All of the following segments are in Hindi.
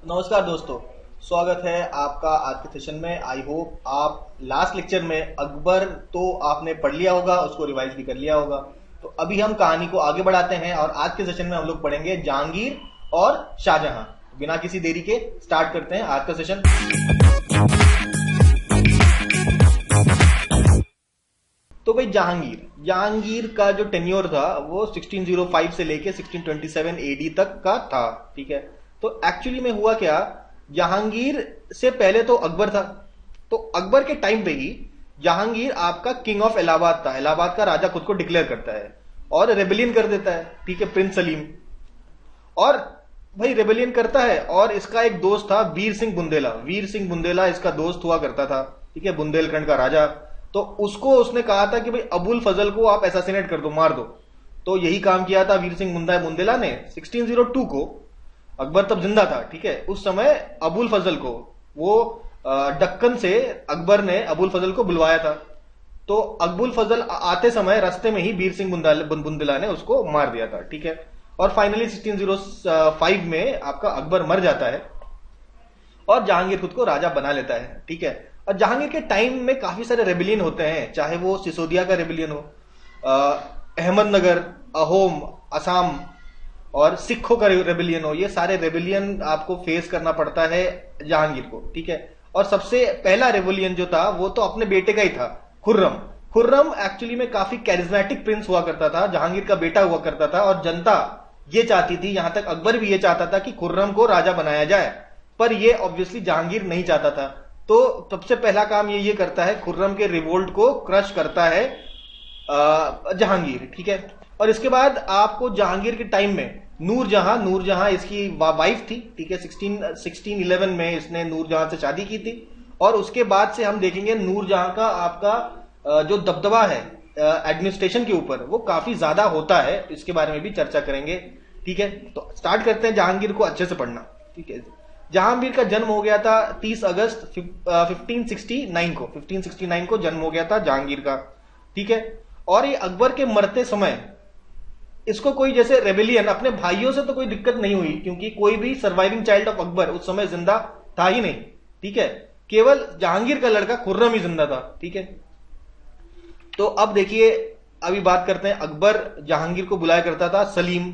नमस्कार दोस्तों, स्वागत है आपका आज के सेशन में। आई होप आप लास्ट लेक्चर में अकबर तो आपने पढ़ लिया होगा, उसको रिवाइज भी कर लिया होगा। तो अभी हम कहानी को आगे बढ़ाते हैं और आज के सेशन में हम लोग पढ़ेंगे जहांगीर और शाहजहां। बिना किसी देरी के स्टार्ट करते हैं आज का सेशन। तो भाई जहांगीर का जो टेन्योर था वो 1605 से लेके 1627 एडी तक का था। ठीक है, तो एक्चुअली में हुआ क्या, जहांगीर से पहले तो अकबर था। तो अकबर के टाइम पे ही जहांगीर आपका किंग ऑफ इलाहाबाद था। इलाहाबाद का राजा खुद को डिक्लेयर करता है और रेबेलियन कर देता है। ठीक है, प्रिंस सलीम। और भाई रेबेलियन करता है और इसका एक दोस्त था वीर सिंह बुंदेला इसका दोस्त हुआ करता था। ठीक है, बुंदेलखंड का राजा। तो उसको उसने कहा था कि भाई अबुल फजल को आप असैसिनेट कर दो, मार दो। तो यही काम किया था वीर सिंह बुंदेला ने। 1602 को अकबर तब जिंदा था। ठीक है, उस समय अबुल फजल को वो दक्कन से अकबर ने अबुल फजल को बुलवाया था। तो अबुल फजल आते समय रास्ते में ही वीर सिंह बुंदेला ने उसको मार दिया था। ठीक है, और फाइनली 1605 में आपका अकबर मर जाता है और जहांगीर खुद को राजा बना लेता है। ठीक है, और जहांगीर के टाइम में काफी सारे रेबिलियन होते हैं, चाहे वो सिसोदिया का रेबिलियन हो, अहमदनगर, अहोम, असम और सिखों का रेबिलियन हो। ये सारे रेबिलियन आपको फेस करना पड़ता है जहांगीर को। ठीक है, और सबसे पहला रेबिलियन जो था वो तो अपने बेटे का ही था, खुर्रम एक्चुअली में काफी कैरिज्मेटिक प्रिंस हुआ करता था, जहांगीर का बेटा हुआ करता था। और जनता ये चाहती थी, यहां तक अकबर भी ये चाहता था कि खुर्रम को राजा बनाया जाए, पर ये ऑब्वियसली जहांगीर नहीं चाहता था। तो सबसे पहला काम ये करता है, खुर्रम के रिवोल्ट को क्रश करता है जहांगीर। ठीक है, और इसके बाद आपको जहांगीर के टाइम में नूरजहां इसकी वाइफ थी। ठीक है, 1611 में इसने नूरजहां से शादी की थी। और उसके बाद से हम देखेंगे नूरजहां का आपका जो दबदबा है एडमिनिस्ट्रेशन के ऊपर वो काफी ज्यादा होता है। इसके बारे में भी चर्चा करेंगे। ठीक है, तो स्टार्ट करते हैं जहांगीर को अच्छे से पढ़ना। ठीक है, जहांगीर का जन्म हो गया था 30 अगस्त 1569 को जन्म हो गया था जहांगीर का। ठीक है, और ये अकबर के मरते समय इसको कोई जैसे रेबेलियन अपने भाइयों से तो कोई दिक्कत नहीं हुई, क्योंकि कोई भी सर्वाइविंग चाइल्ड ऑफ अकबर उस समय जिंदा था ही नहीं। ठीक है, केवल जहांगीर का लड़का खुर्रम ही जिंदा था। ठीक है, तो अब देखिए, अभी बात करते हैं अकबर जहांगीर को बुलाया करता था सलीम,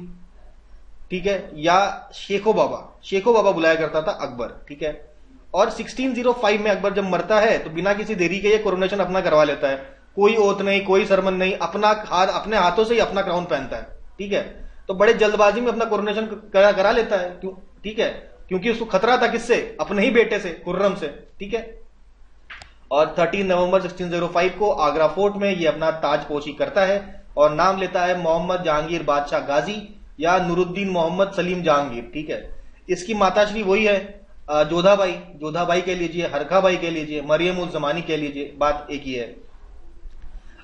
ठीक है, या शेखो बाबा बुलाया करता था अकबर। ठीक है, और 1605 में अकबर जब मरता है तो बिना किसी देरी के ये कोरोनेशन अपना करवा लेता है। कोई ओथ नहीं, कोई सरमन नहीं, अपने हाथों से ही अपना क्राउन पहनता है। ठीक है, तो बड़े जल्दबाजी में अपना कोरोनेशन करा लेता है। क्यों? ठीक है, क्योंकि उसको खतरा था किससे? अपने ही बेटे से, खुर्रम से। ठीक है, और 13 नवंबर 1605 को आगरा फोर्ट में ये अपना ताजपोशी करता है और नाम लेता है मोहम्मद जहांगीर बादशाह गाजी या नूरुद्दीन मोहम्मद सलीम जहांगीर। ठीक है, इसकी माताश्री वही है जोधाबाई कह लीजिए, हरखा बाई कह लीजिए, मरियम उज जमानी कह लीजिए, बात एक ही है।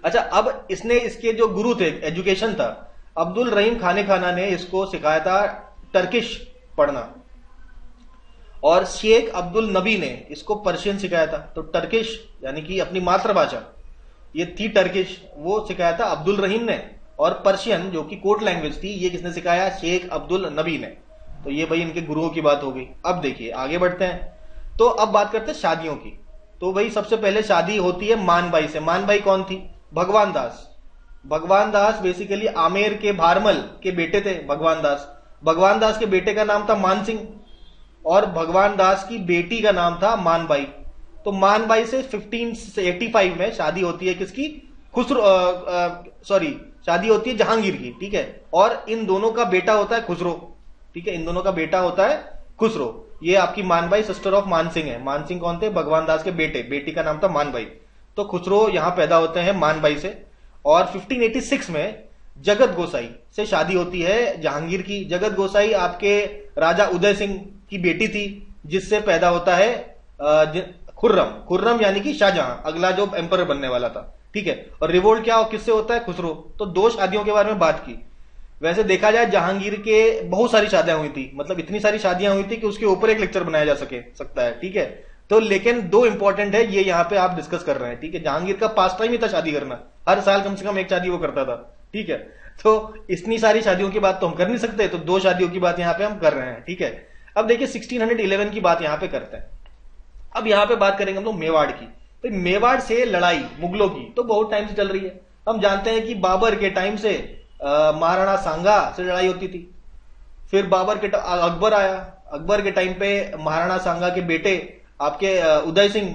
अच्छा, अब इसके जो गुरु थे, एजुकेशन था, अब्दुल रहीम खाना ने इसको सिखाया था टर्किश पढ़ना, और शेख अब्दुल नबी ने इसको पर्शियन सिखाया था। तो टर्किश यानी कि अपनी मातृभाषा ये थी टर्किश, वो सिखाया था अब्दुल रहीम ने। और पर्शियन जो कि कोर्ट लैंग्वेज थी, ये किसने सिखाया? शेख अब्दुल नबी ने। तो ये भाई इनके गुरुओं की बात हो गई। अब देखिए आगे बढ़ते हैं, तो अब बात करते हैं शादियों की। तो भाई सबसे पहले शादी होती है मानबाई से। मानबाई कौन थी? भगवान दास बेसिकली आमेर के भारमल के बेटे थे भगवान दास के बेटे का नाम था मान सिंह और भगवान दास की बेटी का नाम था मानबाई। तो मानबाई से 1585 में शादी होती है किसकी? शादी होती है जहांगीर की। ठीक है, और इन दोनों का बेटा होता है खुसरो। ठीक है, इन दोनों का बेटा होता है खुसरो। ये आपकी मानबाई सिस्टर ऑफ मानसिंह है। मानसिंह कौन थे? भगवान दास के बेटे, बेटी का नाम था मानबाई। तो खुसरो यहां पैदा होते हैं मानबाई से। और 1586 में जगत गोसाई से शादी होती है जहांगीर की। जगत गोसाई आपके राजा उदय सिंह की बेटी थी, जिससे पैदा होता है खुर्रम यानी कि शाहजहां, अगला जो एम्पर बनने वाला था। ठीक है, और रिवोल्ट क्या किससे होता है? खुसरो। तो दो शादियों के बारे में बात की। वैसे देखा जाए जहांगीर के बहुत सारी शादियां हुई थी, मतलब इतनी सारी शादियां हुई थी कि उसके ऊपर एक लेक्चर बनाया जा सकता है। ठीक है, तो लेकिन दो इंपॉर्टेंट है ये यहाँ पे आप डिस्कस कर रहे हैं। ठीक है, जहांगीर का पास टाइम ही था शादी करना, हर साल कम से कम एक शादी वो करता था। ठीक है, तो इतनी सारी शादियों की बात तो हम कर नहीं सकते, तो दो शादियों की बात यहाँ पे हम कर रहे हैं। ठीक है, अब देखिए 1611 की बात यहां पे करते हैं। अब यहां पे बात करेंगे हम लोग मेवाड़ की। तो मेवाड़ से लड़ाई मुगलों की तो बहुत टाइम से चल रही है। हम जानते हैं कि बाबर के टाइम से महाराणा सांगा से लड़ाई होती थी। फिर बाबर के अकबर आया, अकबर के टाइम पे महाराणा सांगा के बेटे आपके उदय सिंह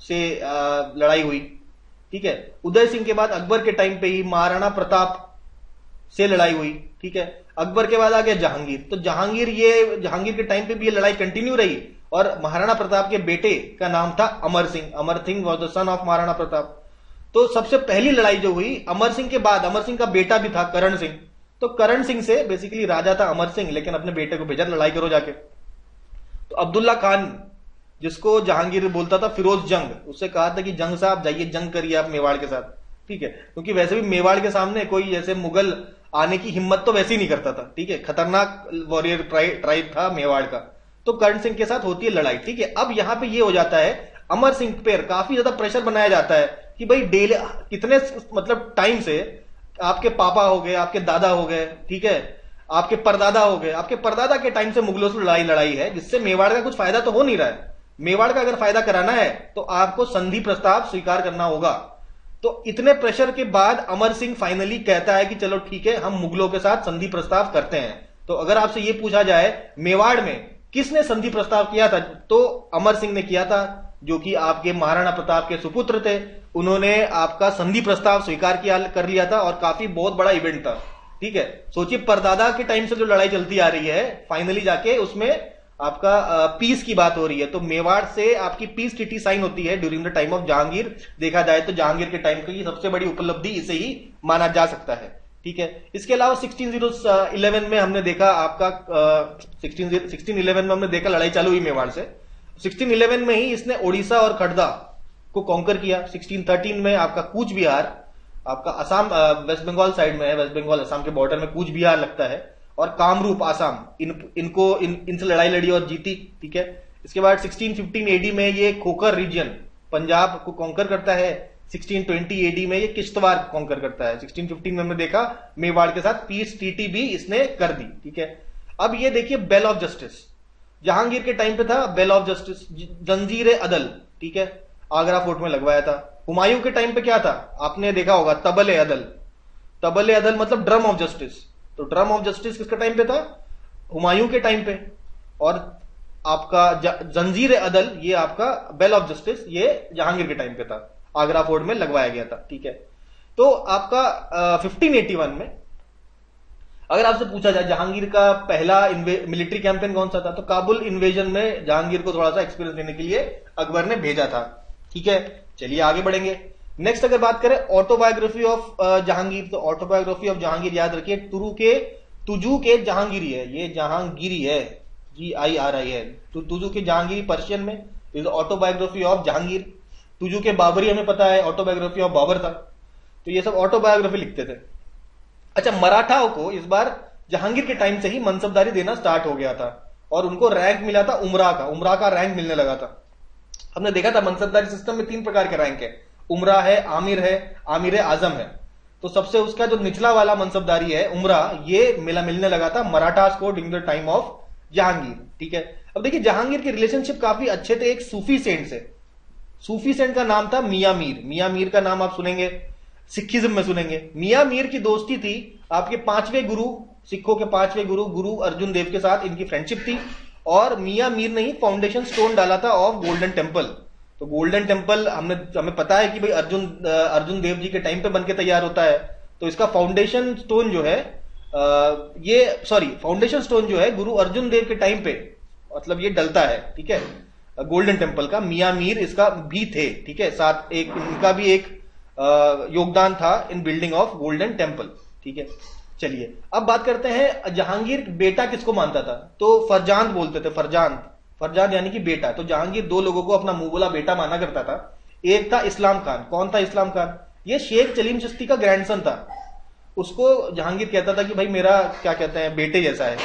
से लड़ाई हुई। ठीक है, उदय सिंह के बाद अकबर के टाइम पे ही महाराणा प्रताप से लड़ाई हुई। ठीक है, अकबर के बाद आ गया जहांगीर। तो जहांगीर के टाइम पे भी ये लड़ाई कंटिन्यू रही और महाराणा प्रताप के बेटे का नाम था Amar Singh. Amar Singh was the son of Maharana Pratap. तो सबसे पहली लड़ाई जो हुई अमर सिंह के बाद, अमर सिंह का बेटा भी था करण सिंह। तो करण सिंह से बेसिकली राजा था अमर सिंह, लेकिन अपने बेटे को भेजा लड़ाई करो जाके। तो अब्दुल्ला खान, जिसको जहांगीर बोलता था फिरोज जंग, उससे कहा था कि जंग साहब जाइए जंग करिए आप मेवाड़ के साथ। ठीक है, क्योंकि वैसे भी मेवाड़ के सामने कोई जैसे मुगल आने की हिम्मत तो वैसे ही नहीं करता था। ठीक है, खतरनाक वॉरियर ट्राइब था मेवाड़ का। तो कर्ण सिंह के साथ होती है लड़ाई। ठीक है, अब यहां पे ये हो जाता है अमर सिंह पर काफी ज्यादा प्रेशर बनाया जाता है कि भाई डेली कितने मतलब टाइम से आपके पापा हो गए, आपके दादा हो गए, ठीक है, आपके परदादा हो गए, आपके परदादा के टाइम से मुगलों से लड़ाई है, जिससे मेवाड़ का कुछ फायदा तो हो नहीं रहा है। मेवाड़ का अगर फायदा कराना है तो आपको संधि प्रस्ताव स्वीकार करना होगा। तो इतने प्रेशर के बाद अमर सिंह फाइनली कहता है कि चलो ठीक है, हम मुगलों के साथ संधि प्रस्ताव करते हैं। तो अगर आपसे यह पूछा जाए मेवाड़ में किसने संधि प्रस्ताव किया था, तो अमर सिंह ने किया था, जो कि आपके महाराणा प्रताप के सुपुत्र थे। उन्होंने आपका संधि प्रस्ताव स्वीकार कर लिया था और काफी बहुत बड़ा इवेंट था। ठीक है, सोचिए परदादा के टाइम से जो लड़ाई चलती आ रही है, फाइनली जाके उसमें आपका पीस की बात हो रही है। तो मेवाड़ से आपकी पीस ट्रीटी साइन होती है during the time of Jahangir. देखा जाए तो जहांगीर के टाइम की सबसे बड़ी उपलब्धि इसे ही माना जा सकता है। ठीक है, इसके अलावा 1611 में हमने देखा आपका 1611 में हमने देखा लड़ाई चालू हुई मेवाड़ से। 1611 में ही इसने ओडिशा और खड़दा को कॉन्कर किया। 1613 में आपका कूच बिहार, आपका असम वेस्ट बंगाल साइड में है, वेस्ट बंगाल असम के बॉर्डर में कूच बिहार लगता है, और कामरूप आसाम, इनसे लड़ाई लड़ी और जीती। ठीक है, इसके बाद 1615 एडी में ये खोखर रीजन पंजाब को कॉन्कर करता है। 1620 एडी में ये किश्तवाड़ को कॉन्कर करता है। 1615 में हमने देखा मेवाड़ के साथ पीस ट्रीटी भी इसने कर दी। ठीक है, अब ये देखिए बेल ऑफ जस्टिस, जहांगीर के टाइम पे था बेल ऑफ जस्टिस, जंजीर अदल। ठीक है, आगरा फोर्ट में लगवाया था। हुमायूं के टाइम पे क्या था, आपने देखा होगा तबले अदल। तबले अदल मतलब ड्रम ऑफ जस्टिस। तो ड्रम ऑफ जस्टिस किसके टाइम पे था, हुमायूं के टाइम पे। और आपका जंजीर अदल, ये आपका बेल ऑफ जस्टिस, ये जहांगीर के टाइम पे था, आगरा फोर्ट में लगवाया गया था। ठीक है, तो आपका 1581 में अगर आपसे पूछा जाए जहांगीर का पहला मिलिट्री कैंपेन कौन सा था, तो काबुल इन्वेजन में जहांगीर को थोड़ा सा एक्सपीरियंस लेने के लिए अकबर ने भेजा था। ठीक है, चलिए आगे बढ़ेंगे। नेक्स्ट अगर बात करें ऑटोबायोग्राफी ऑफ जहांगीर, तो ऑटोबायोग्राफी ऑफ जहांगीर याद रखिए तुजू के जहांगीरी है, ये जहांगीरी है, GIRI है। तो तुजू के जहांगीरी पर्शियन में is autobiography of Jahangir. Tuju के बाबरी हमें पता है ऑटोबायोग्राफी ऑफ बाबर था। तो ये सब ऑटोबायोग्राफी लिखते थे। अच्छा, मराठाओं को इस बार जहांगीर के टाइम से ही मनसबदारी देना स्टार्ट हो गया था और उनको रैंक मिला था उमरा का रैंक मिलने लगा था। हमने देखा था मनसबदारी सिस्टम में 3 प्रकार के रैंक है, उमरा है, आमिर आजम है। तो सबसे उसका जो निचला वाला मनसबदारी है उमरा, ये मिलने लगा था मराठास को during the time of Jahangir. ठीक है, अब देखिए जहांगीर के रिलेशनशिप काफी अच्छे थे एक सूफी सेंट से। सूफी सेंट का नाम था मियां मीर। मियां मीर का नाम आप सुनेंगे, सिखिज्म में सुनेंगे। मियां मीर की दोस्ती थी आपके 5वें गुरु, सिखों के 5वें गुरु अर्जुन देव के साथ इनकी फ्रेंडशिप थी। और मियां मीर ने ही फाउंडेशन स्टोन डाला था ऑफ गोल्डन टेम्पल। तो गोल्डन टेम्पल हमें पता है कि भाई अर्जुन देव जी के टाइम पे बनके तैयार होता है। तो इसका फाउंडेशन स्टोन जो है फाउंडेशन स्टोन जो है गुरु अर्जुन देव के टाइम पे मतलब ये डलता है। ठीक है, गोल्डन टेम्पल का मियां मीर इसका भी थे। ठीक है, साथ इनका भी एक योगदान था इन बिल्डिंग ऑफ गोल्डन टेम्पल। ठीक है, चलिए अब बात करते हैं जहांगीर बेटा किसको मानता था, तो फरजांद बोलते थे। फरजांद यानी कि बेटा। तो जहांगीर 2 लोगों को अपना मुंह बोला बेटा माना करता था। एक था इस्लाम खान। कौन था इस्लाम खान, ये शेख सलीम चिश्ती का ग्रैंडसन था। उसको जहांगीर कहता था कि भाई मेरा क्या कहते हैं बेटे जैसा है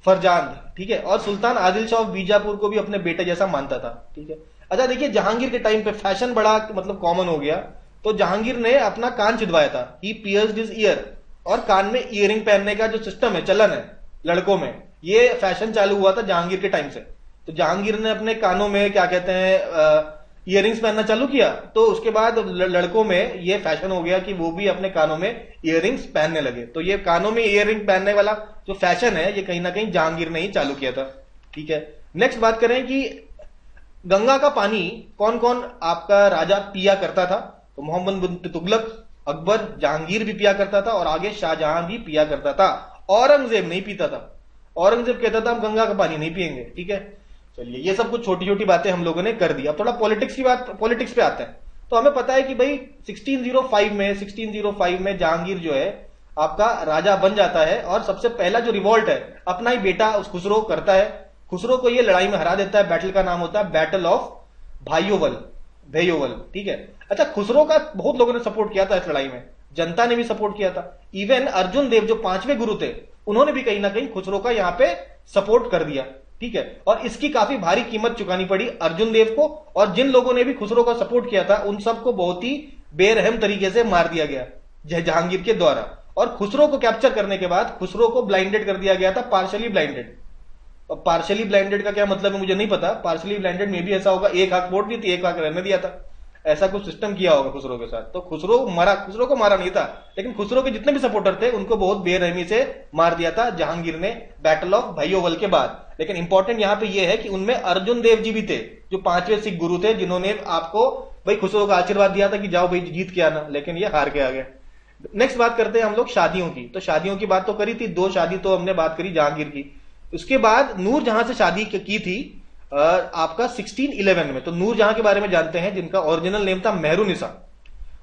फरजांद। ठीक है, और सुल्तान आदिल शाह ऑफ बीजापुर को भी अपने बेटे जैसा मानता था। ठीक है, अच्छा देखिए जहांगीर के टाइम पे फैशन बड़ा मतलब कॉमन हो गया। तो जहांगीर ने अपना कान छिदवाया था, ही पियर्स्ड हिज ईयर। और कान में इयरिंग पहनने का जो सिस्टम है, चलन है लड़कों में, ये फैशन चालू हुआ था जहांगीर के टाइम से। तो जहांगीर ने अपने कानों में क्या कहते हैं इयररिंग्स पहनना चालू किया, तो उसके बाद लड़कों में ये फैशन हो गया कि वो भी अपने कानों में इयररिंग्स पहनने लगे। तो ये कानों में इयररिंग पहनने वाला जो फैशन है ये कहीं ना कहीं जहांगीर ने ही चालू किया था। ठीक है, नेक्स्ट बात करें कि गंगा का पानी कौन कौन आपका राजा पिया करता था। तो मोहम्मद बिन तुगलक, अकबर, जहांगीर भी पिया करता था और आगे शाहजहां भी पिया करता था। औरंगजेब नहीं पीता था। औरंगजेब कहता था हम गंगा का पानी नहीं पिएंगे। ठीक है, चलिए ये सब कुछ छोटी छोटी बातें हम लोगों ने कर दी। अब थोड़ा पॉलिटिक्स पे आते हैं। तो हमें पता है कि भाई 1605 में जहांगीर जो है आपका राजा बन जाता है और सबसे पहला जो रिवॉल्ट है अपना ही बेटा उस खुसरो करता है। खुसरो को ये लड़ाई में हरा देता है। बैटल का नाम होता है बैटल ऑफ भेयोवल। ठीक है, अच्छा खुसरो का बहुत लोगों ने सपोर्ट किया था इस लड़ाई में, जनता ने भी सपोर्ट किया था। इवन अर्जुन देव जो 5वें गुरु थे उन्होंने भी कहीं ना कहीं खुसरो का यहां पे सपोर्ट कर दिया। ठीक है, और इसकी काफी भारी कीमत चुकानी पड़ी अर्जुन देव को, और जिन लोगों ने भी खुसरो का सपोर्ट किया था उन सबको बहुत ही बेरहम तरीके से मार दिया गया जहांगीर के द्वारा। और खुसरो को कैप्चर करने के बाद खुसरो को ब्लाइंडेड कर दिया गया था, पार्शली ब्लाइंडेड। और पार्शली ब्लाइंडेड का क्या मतलब है मुझे नहीं पता। पार्शली ब्लाइंडेड में भी ऐसा होगा, एक आंख फोड़ दी थी, एक आंख रहने दिया था, ऐसा कुछ सिस्टम किया होगा खुसरो के साथ। तो खुसरो को मारा नहीं था, लेकिन खुसरो के जितने भी सपोर्टर थे उनको बहुत बेरहमी से मार दिया था जहांगीर ने बैटल ऑफ भैयोवल के बाद। लेकिन इंपॉर्टेंट यहां पे ये है कि उनमें अर्जुन देव जी भी थे जो 5वें सिख गुरु थे, जिन्होंने आपको भाई खुसरो का आशीर्वाद दिया था कि जाओ भाई जीत के आना, लेकिन ये हार के आ गए। नेक्स्ट बात करते हैं हम लोग शादियों की। तो शादियों की बात तो करी थी, 2 शादी तो हमने बात करी जहांगीर की। उसके बाद नूरजहां से शादी की थी आपका 1611 में। तो नूरजहां के बारे में जानते हैं, जिनका ओरिजिनल नेम था मेहरुनिसा,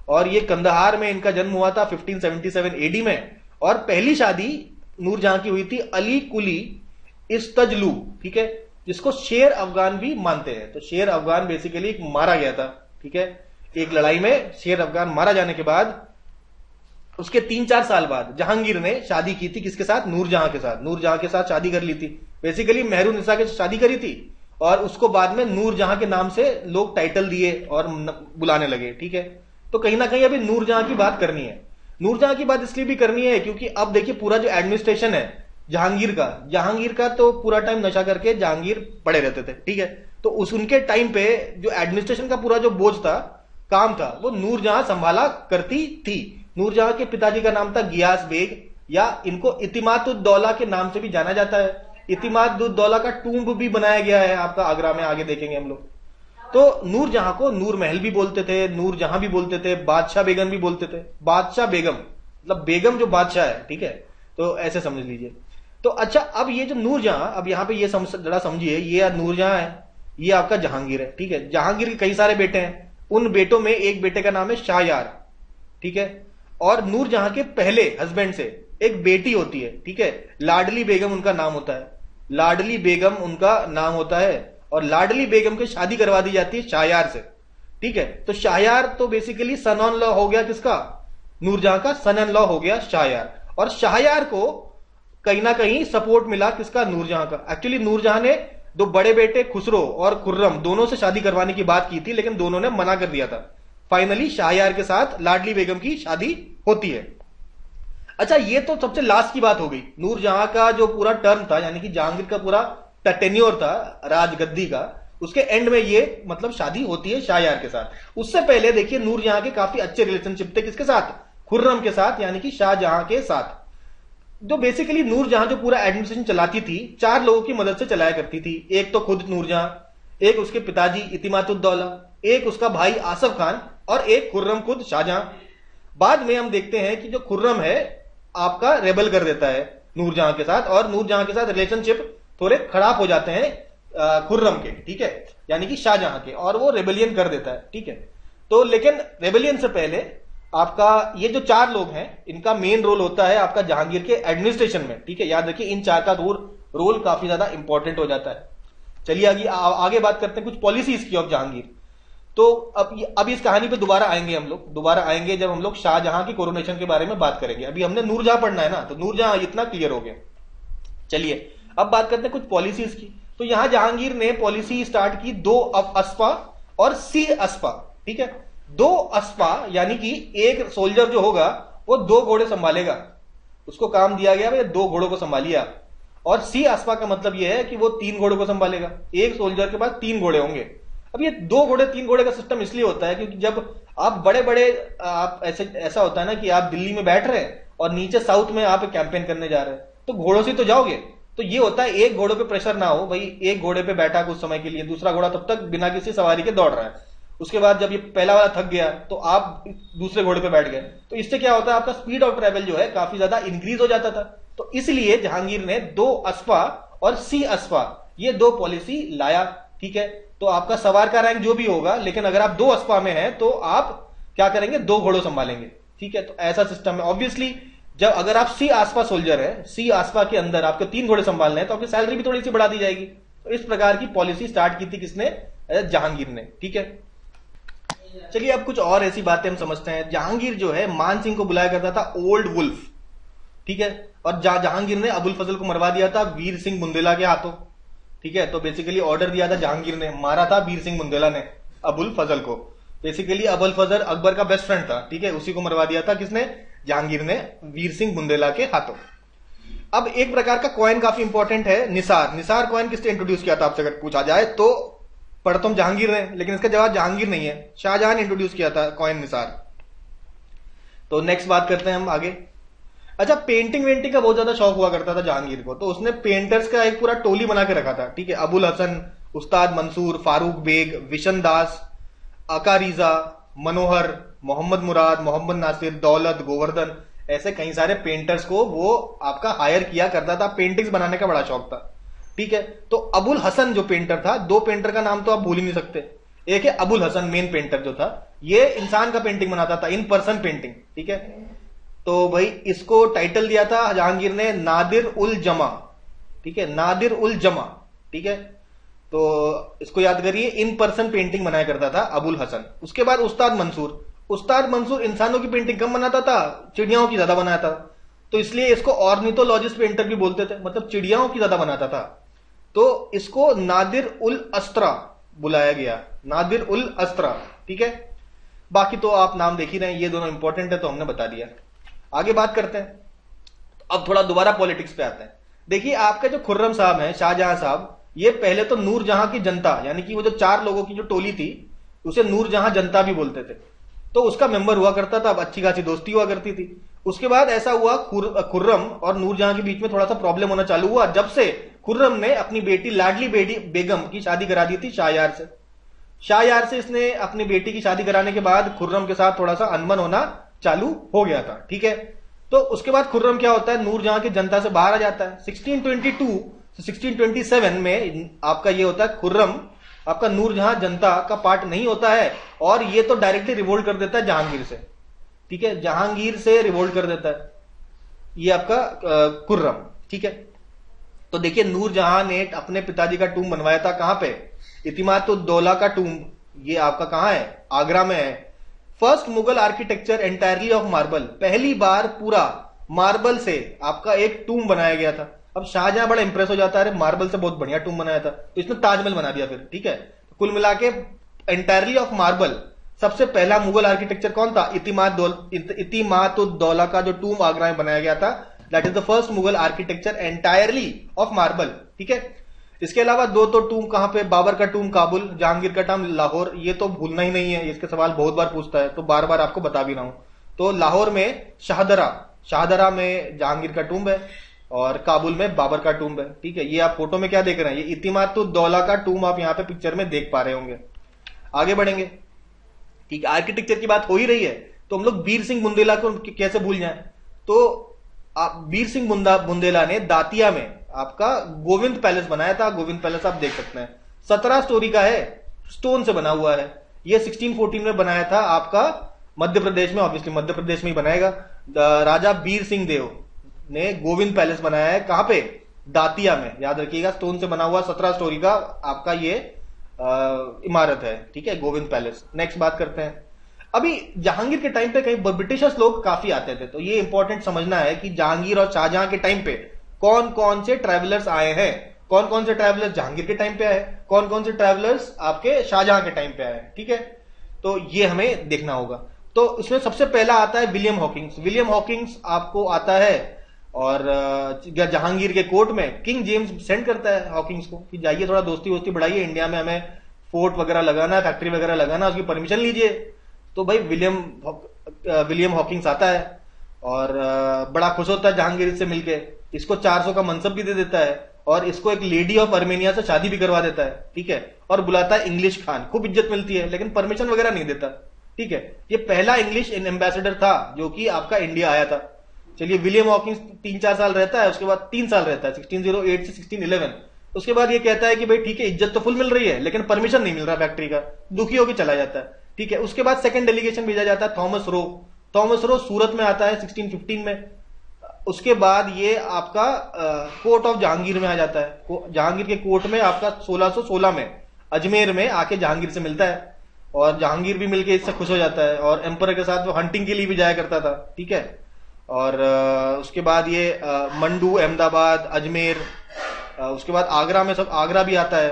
और ये कंदहार में इनका जन्म हुआ था 1577 एडी में। और पहली शादी नूरजहां की हुई थी अली कुली इस्तजलू, ठीक है, जिसको शेर अफगान भी मानते हैं। तो शेर अफगान बेसिकली मारा गया था। ठीक है, एक लड़ाई में शेर अफगान मारा जाने के बाद उसके 3-4 साल बाद जहांगीर ने शादी की थी किसके साथ? नूरजहां के साथ। नूरजहां के साथ शादी कर ली थी, बेसिकली मेहरुनिसा के साथ शादी करी थी, और उसको बाद में नूरजहां के नाम से लोग टाइटल दिए और बुलाने लगे। ठीक है, तो कहीं ना कहीं अभी नूरजहां की बात करनी है। नूरजहां की बात इसलिए भी करनी है क्योंकि अब देखिए पूरा जो एडमिनिस्ट्रेशन है जहांगीर का तो पूरा टाइम नशा करके जहांगीर पड़े रहते थे। ठीक है, तो उनके टाइम पे जो एडमिनिस्ट्रेशन का पूरा जो बोझ था, काम था, वो नूरजहां संभाला करती थी। नूरजहां के पिताजी का नाम था गियास बेग, या इनको इतिमाद-उद-दौला के नाम से भी जाना जाता है। इतिमाद-उद-दौला का टूम्ब भी बनाया गया है आपका आगरा में, आगे देखेंगे हम लोग। तो नूरजहां को नूर महल भी बोलते थे, नूरजहां भी बोलते थे, बादशाह बेगम भी बोलते थे। बादशाह बेगम मतलब बेगम जो बादशाह है। ठीक है, तो ऐसे समझ लीजिए। तो अच्छा, अब ये जो नूरजहां, अब यहां पे ये जरा समझिए, ये नूरजहां है, ये आपका जहांगीर है। ठीक है, जहांगीर के कई सारे बेटे हैं, उन बेटों में एक बेटे का नाम है शाहयार। ठीक है, और नूरजहां के पहले हस्बैंड से एक बेटी होती है। ठीक है, लाडली बेगम उनका नाम होता है, लाडली बेगम उनका नाम होता है, और लाडली बेगम की शादी करवा दी जाती है शाहयार से। ठीक है, तो शाहयार तो बेसिकली सन ऑन लॉ हो गया किसका? नूरजहां का सन इन लॉ हो गया शाहयार। और शाहयार को कहीं ना कहीं सपोर्ट मिला किसका? नूरजहां का। एक्चुअली नूरजहां ने 2 बड़े बेटे खुसरो और खुर्रम दोनों से शादी करवाने की बात की थी, लेकिन दोनों ने मना कर दिया था। फाइनली शाहयार के साथ लाडली बेगम की शादी होती है। अच्छा, ये तो सबसे लास्ट की बात हो गई। नूरजहां का जो पूरा टर्म था, यानी कि जहांगीर का पूरा टेन्योर था राजगद्दी का, उसके एंड में ये मतलब शादी होती है शाहयार के साथ। उससे पहले देखिए नूरजहां के काफी अच्छे रिलेशनशिप थे किसके साथ? खुर्रम के साथ, यानी कि शाहजहां के साथ। जो बेसिकली नूरजहां जो पूरा एडमिनिस्ट्रेशन चलाती थी, 4 लोगों की मदद से चलाया करती थी। एक तो खुद नूरजहां, एक उसके पिताजी इतिमाद-उद-दौला, एक उसका भाई आसफ खान, और एक खुर्रम खुद शाहजहां। बाद में हम देखते हैं कि जो खुर्रम है आपका रेबल कर देता है नूरजहां के साथ, और नूरजहां के साथ रिलेशनशिप थोड़े खराब हो जाते हैं खुर्रम के। ठीक है, यानी कि शाहजहां के, और वो रेबेलियन कर देता है। ठीक है, तो लेकिन रेबेलियन से पहले आपका ये जो 4 लोग हैं, इनका मेन रोल होता है आपका जहांगीर के एडमिनिस्ट्रेशन में। ठीक है, याद रखिए इन 4 का रोल काफी ज्यादा इंपॉर्टेंट हो जाता है। चलिए आगे बात करते हैं कुछ पॉलिसीज की ऑफ जहांगीर। तो अब इस कहानी पे दोबारा आएंगे हम लोग, दोबारा आएंगे जब हम लोग शाहजहां की कोरोनेशन के बारे में बात करेंगे। अभी हमने नूरजहां पढ़ना है ना, तो नूरजहां इतना क्लियर हो गया। चलिए अब बात करते हैं कुछ पॉलिसीज की। तो यहां जहांगीर ने पॉलिसी स्टार्ट की 2 अस्पा और सी अस्पा। ठीक है, 2 अस्पा यानी कि एक सोल्जर जो होगा वो 2 घोड़े संभालेगा, उसको काम दिया गया भाई 2 घोड़ों को संभालिए आप। और सी अस्पा का मतलब यह है कि वो 3 घोड़ों को संभालेगा, एक सोल्जर के पास 3 घोड़े होंगे। अब ये 2 घोड़े 3 घोड़े का सिस्टम इसलिए होता है क्योंकि जब आप बड़े बड़े, आप ऐसा होता है ना कि आप दिल्ली में बैठ रहे हैं और नीचे साउथ में आप कैंपेन करने जा रहे हैं, तो घोड़ों से तो जाओगे, तो ये होता है एक घोड़े पे प्रेशर ना हो, भाई एक घोड़े पे बैठा कुछ समय के लिए, दूसरा घोड़ा तब तक बिना किसी सवारी के दौड़ रहा है, उसके बाद जब ये पहला वाला थक गया तो आप दूसरे घोड़े पे बैठ गए, तो इससे क्या होता है आपका स्पीड ऑफ ट्रेवल जो है काफी ज्यादा इंक्रीज हो जाता था। तो इसलिए जहांगीर ने 2 अस्पा और सी अस्पा ये 2 पॉलिसी लाया। ठीक है, तो आपका सवार का रैंक जो भी होगा, लेकिन अगर आप 2 अस्पा में हैं तो आप क्या करेंगे, 2 घोड़ों संभालेंगे। ठीक है, तो ऐसा सिस्टम है। ऑब्वियसली जब अगर आप सी आसपा सोल्जर है, सी आसपा के अंदर आपको 3 घोड़े संभालने हैं, तो आपकी सैलरी भी थोड़ी सी बढ़ा दी जाएगी। तो इस प्रकार की पॉलिसी स्टार्ट की थी किसने, जहांगीर ने। ठीक है, चलिए अब कुछ और ऐसी बातें हम समझते हैं। जहांगीर जो है मान सिंह को बुलाया करता था ओल्ड वुल्फ। ठीक है, और जहांगीर ने अबुल फजल को मरवा दिया था वीर सिंह बुंदेला के हाथों। ठीक है, तो बेसिकली ऑर्डर दिया था जहांगीर ने, मारा था वीर सिंह बुंदेला ने अबुल फजल को। बेसिकली अबुल फजल अकबर का बेस्ट फ्रेंड था। ठीक है, उसी को मरवा दिया था किसने, जहांगीर ने, वीर सिंह बुंदेला के हाथों। अब एक प्रकार का कॉइन काफी इंपॉर्टेंट है, निसार। निसार कॉइन किसने इंट्रोड्यूस किया था आपसे अगर पूछा जाए तो पढ़ता हूं जहांगीर ने, लेकिन इसका जवाब जहांगीर नहीं है, शाहजहां ने इंट्रोड्यूस किया था कॉइन निसार। तो नेक्स्ट बात करते हैं हम आगे। अच्छा, पेंटिंग वेंटिंग का बहुत ज्यादा शौक हुआ करता था जहांगीर को, तो उसने पेंटर्स का एक पूरा टोली बना के रखा था। ठीक है, अबुल हसन, उस्ताद मंसूर, फारूक बेग, विशन दास, अकारीजा, मनोहर, मोहम्मद मुराद, मोहम्मद नासिर, दौलत, गोवर्धन, ऐसे कई सारे पेंटर्स को वो आपका हायर किया करता था। पेंटिंग्स बनाने का बड़ा शौक था। ठीक है, तो अबुल हसन जो पेंटर था, 2 पेंटर का नाम तो आप भूल ही नहीं सकते। एक है अबुल हसन, मेन पेंटर जो था, ये इंसान का पेंटिंग बनाता था, इन पर्सन पेंटिंग। ठीक है, तो भाई इसको टाइटल दिया था जहांगीर ने नादिर उल जमा। ठीक है, नादिर उल जमा। ठीक है, तो इसको याद करिए, इन पर्सन पेंटिंग बनाया करता था अबुल हसन। उसके बाद उस्ताद मंसूर। उस्ताद मंसूर इंसानों की पेंटिंग कम बनाता था, चिड़ियाओं की ज्यादा बनाता था, तो इसलिए इसको ऑर्निथोलॉजिस्ट पेंटर भी बोलते थे, मतलब चिड़ियाओं की ज्यादा बनाता था। तो इसको नादिर उल अस्त्रा बुलाया गया, नादिर उल अस्त्रा। ठीक है, बाकी तो आप नाम देख ही रहे हैं, ये दोनों इंपॉर्टेंट है तो हमने बता दिया। आगे बात करते हैं, अब थोड़ा दोबारा पॉलिटिक्स पे आते हैं। देखिए आपके जो खुर्रम साहब हैं, शाहजहां साहब, ये पहले तो नूरजहां की जनता, यानी कि वो जो 4 लोगों की जो टोली थी उसे नूरजहां जनता भी बोलते थे, तो उसका मेंबर हुआ करता था। अब अच्छी खासी दोस्ती हुआ करती थी। उसके बाद ऐसा हुआ खुर्रम और नूरजहां के बीच में थोड़ा सा प्रॉब्लम होना चालू हुआ जब से खुर्रम ने अपनी बेटी लाडली बेगम की शादी करा दी थी शाहयार से। शाहयार से इसने अपनी बेटी की शादी कराने के बाद खुर्रम के साथ थोड़ा सा अनबन होना चालू हो गया था। ठीक है, तो उसके बाद खुर्रम क्या होता है, नूरजहां की जनता से बाहर आ जाता है। 1622 से 1627 में आपका ये होता है, खुर्रम आपका नूरजहां जनता का पार्ट नहीं होता है, और ये तो डायरेक्टली रिवोल्ट कर देता है जहांगीर से। ठीक है, जहांगीर से रिवोल्ट कर देता है ये आपका खुर्रम। ठीक है, तो देखिए नूरजहां ने अपने पिताजी का टूम बनवाया था, कहां पे, इतिमाद-उद-दौला का टूम, ये आपका कहां है, आगरा में है। First Mughal architecture entirely of marble, पहली बार पूरा मार्बल से आपका एक टूम बनाया गया था। अब शाहजहां बड़ा इंप्रेस हो जाता है, अरे मार्बल से बहुत बढ़िया टूम बनाया था, तो इसने ताजमहल बना दिया फिर। ठीक है, कुल मिला के एंटायरली ऑफ मार्बल सबसे पहला मुगल आर्किटेक्चर कौन था, इतिमाद-उद-दौला का जो टूम आगरा में बनाया गया था, that is the first Mughal architecture entirely of marble. ठीक है, इसके अलावा 2 तो टूम कहां पे, बाबर का टूम काबुल, जहांगीर का टूम लाहौर, ये तो भूलना ही नहीं है, इसके सवाल बहुत बार पूछता है तो बार बार आपको बता भी रहा हूं। तो लाहौर में शाहदरा में जहांगीर का टूम है, और काबुल में बाबर का टूम है। ठीक है, ये आप फोटो में क्या देख रहे हैं, ये इतिमाद-उद-दौला का टूम आप यहां पे पिक्चर में देख पा रहे होंगे। आगे बढ़ेंगे। ठीक है, आर्किटेक्चर की बात हो ही रही है तो हम लोग वीर सिंह बुंदेला को कैसे भूल जाएं। तो वीर सिंह बुंदेला ने दातिया में आपका गोविंद पैलेस बनाया था। गोविंद पैलेस आप देख सकते हैं, 17 स्टोरी का है, स्टोन से बना हुआ है। ये 1614 में बनाया था आपका मध्य प्रदेश में, ऑब्वियसली मध्य प्रदेश में ही बनाएगा। राजा वीर सिंह देव ने गोविंद पैलेस बनाया है, कहां पे, दातिया में, याद रखिएगा, स्टोन से बना हुआ 17 स्टोरी का आपका ये इमारत है। ठीक है, गोविंद पैलेस। नेक्स्ट बात करते हैं, अभी जहांगीर के टाइम पे कई ब्रिटिशर्स लोग काफी आते थे, तो ये इंपॉर्टेंट समझना है कि जहांगीर और शाहजहां के टाइम पे कौन कौन से ट्रैवलर्स आए हैं, कौन कौन से ट्रैवलर्स जहांगीर के टाइम पे आए, कौन कौन से ट्रैवलर्स आपके शाहजहां के टाइम पे आए। ठीक है, तो ये हमें देखना होगा। तो इसमें सबसे पहला आता है विलियम हॉकिंग्स। विलियम हॉकिंग्स आपको आता है और जहांगीर के कोर्ट में किंग जेम्स सेंड करता है हॉकिंस को कि जाइए थोड़ा दोस्ती वोस्ती बढ़ाइए, इंडिया में हमें फोर्ट वगैरह लगाना है, फैक्ट्री वगैरह लगाना है, उसकी परमिशन लीजिए। तो भाई विलियम हॉकिंस आता है और बड़ा खुश होता है जहांगीर से मिलके, इसको 400 का मनसब भी दे देता है और इसको एक लेडी ऑफ अर्मेनिया से शादी भी करवा देता है, ठीक है, और बुलाता है इंग्लिश खान, खूब इज्जत मिलती है, लेकिन परमिशन वगैरह नहीं देता, ठीक है। ये पहला इंग्लिश एम्बेसडर था जो कि आपका इंडिया आया था। चलिए, विलियम हॉकिंस 3-4 साल रहता है, उसके बाद 3 साल रहता है 1608 से 1611। उसके बाद ये कहता है कि भाई ठीक है, इज्जत तो फुल मिल रही है लेकिन परमिशन नहीं मिल रहा फैक्ट्री का, दुखी होकर चला जाता है, ठीक है। उसके बाद सेकंड डेलीगेशन भेजा जाता है थॉमस रो सूरत में आता है 1615 में। उसके बाद ये आपका कोर्ट ऑफ जहांगीर में आ जाता है, जहांगीर के कोर्ट में आपका 1616 में अजमेर में आके जहांगीर से मिलता है और जहांगीर भी मिलके इससे खुश हो जाता है और एम्पर के साथ वो हंटिंग के लिए भी जाया करता था, ठीक है। और उसके बाद ये मंडू, अहमदाबाद, अजमेर, उसके बाद आगरा में सब आगरा भी आता है,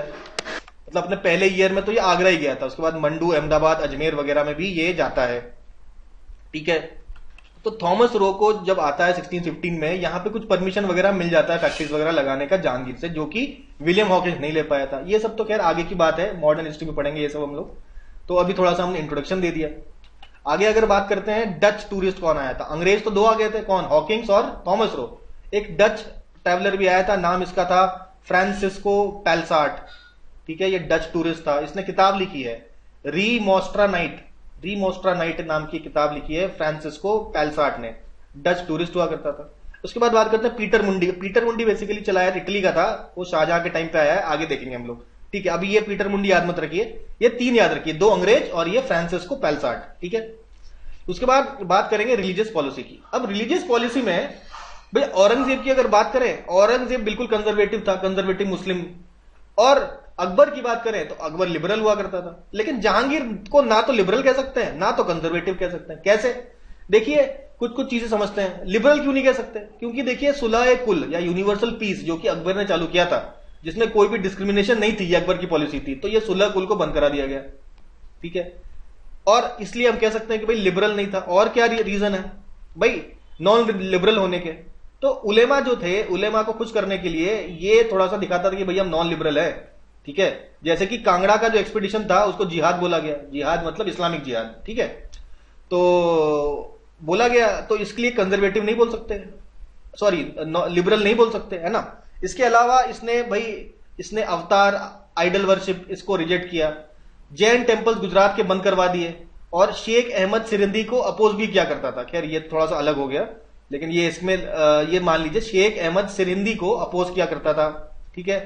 मतलब अपने पहले ईयर में तो ये आगरा ही गया था, उसके बाद मंडू, अहमदाबाद, अजमेर वगैरह में भी ये जाता है, ठीक है। तो थॉमस रो को जब आता है 1615 में, यहां पे कुछ परमिशन वगैरह मिल जाता है फैक्ट्रीज वगैरह लगाने का जहांगीर से, जो कि विलियम हॉकिंस नहीं ले पाया था। ये सब तो खैर आगे की बात है, मॉडर्न हिस्ट्री में पढ़ेंगे ये सब हम लोग, तो अभी थोड़ा सा हमने इंट्रोडक्शन दे दिया। आगे अगर बात करते हैं डच टूरिस्ट कौन आया था, अंग्रेज तो 2 आ गए थे, कौन, हॉकिंस और थॉमस रो। एक डच ट्रैवलर भी आया था, नाम इसका था फ्रांसिस्को पैलसार्ट, ठीक है, ये डच टूरिस्ट था, इसने किताब लिखी है रीमोस्ट्रा नाइट नाम की किताब लिखी है फ्रांसिस्को पैलसार्ट ने, डच टूरिस्ट हुआ करता था। उसके बाद बात करते हैं पीटर मुंडी बेसिकली चलाया इटली का था, वो शाहजहां के टाइम पे आया है, आगे देखेंगे हम लोग, ठीक है। अभी ये पीटर मुंडी याद मत रखिए, ये 3 याद रखिए, 2 अंग्रेज और ये फ्रांसिस्को पैलसार्ट, ठीक है। उसके बाद बात करेंगे रिलीजियस पॉलिसी की। अब रिलीजियस पॉलिसी में भाई औरंगजेब की अगर बात करें, औरंगजेब बिल्कुल कंजर्वेटिव था, कंजर्वेटिव मुस्लिम। और अकबर की बात करें तो अकबर लिबरल हुआ करता था, लेकिन जहांगीर को ना तो लिबरल कह सकते हैं ना तो कंजर्वेटिव कह सकते हैं। कैसे, देखिए कुछ कुछ चीजें समझते हैं। लिबरल क्यों नहीं कह सकते, क्योंकि देखिए सुलह कुल या यूनिवर्सल पीस जो कि अकबर ने चालू किया था, जिसमें कोई भी डिस्क्रिमिनेशन नहीं थी, ये अकबर की पॉलिसी थी, तो ये सुलह कुल को बंद करा दिया गया, ठीक है। और इसलिए हम कह सकते हैं कि भाई लिबरल नहीं था। और क्या रीजन है भाई नॉन लिबरल होने के, तो उलेमा जो थे, उलेमा को खुश करने के लिए ये थोड़ा सा दिखाता था कि भाई हम नॉन लिबरल है, ठीक है। जैसे कि कांगड़ा का जो एक्सपीडिशन था उसको जिहाद बोला गया, जिहाद मतलब इस्लामिक जिहाद, ठीक है, तो बोला गया, तो इसके लिए कंजर्वेटिव नहीं बोल सकते, सॉरी लिबरल नहीं बोल सकते, है ना। इसके अलावा इसने अवतार, आइडल वर्शिप, इसको रिजेक्ट किया। जैन टेम्पल्स गुजरात के बंद करवा दिए और शेख अहमद सिरिंदी को अपोज भी किया करता था। खैर ये थोड़ा सा अलग हो गया, लेकिन ये इसमें ये मान लीजिए शेख अहमद सिरिंदी को अपोज किया करता था, ठीक है,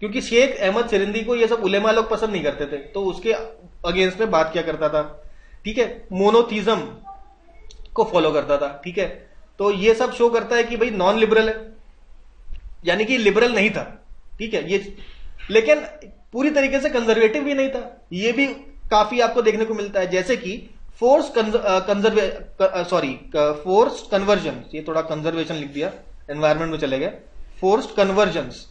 क्योंकि शेख अहमद सिरिंदी को ये सब उलेमा लोग पसंद नहीं करते थे, तो उसके अगेंस्ट में बात किया करता था, ठीक है। मोनोथीज्म को फॉलो करता था, ठीक है। तो ये सब शो करता है कि भाई नॉन लिबरल है, यानी कि लिबरल नहीं था, ठीक है ये, लेकिन पूरी तरीके से कंजर्वेटिव भी नहीं था। ये भी काफी आपको देखने को मिलता है, जैसे कि फोर्स कन्वर्जन, ये थोड़ा कंजर्वेशन लिख दिया, एनवायरमेंट में चले गए, फोर्स्ड कन्वर्जन्स,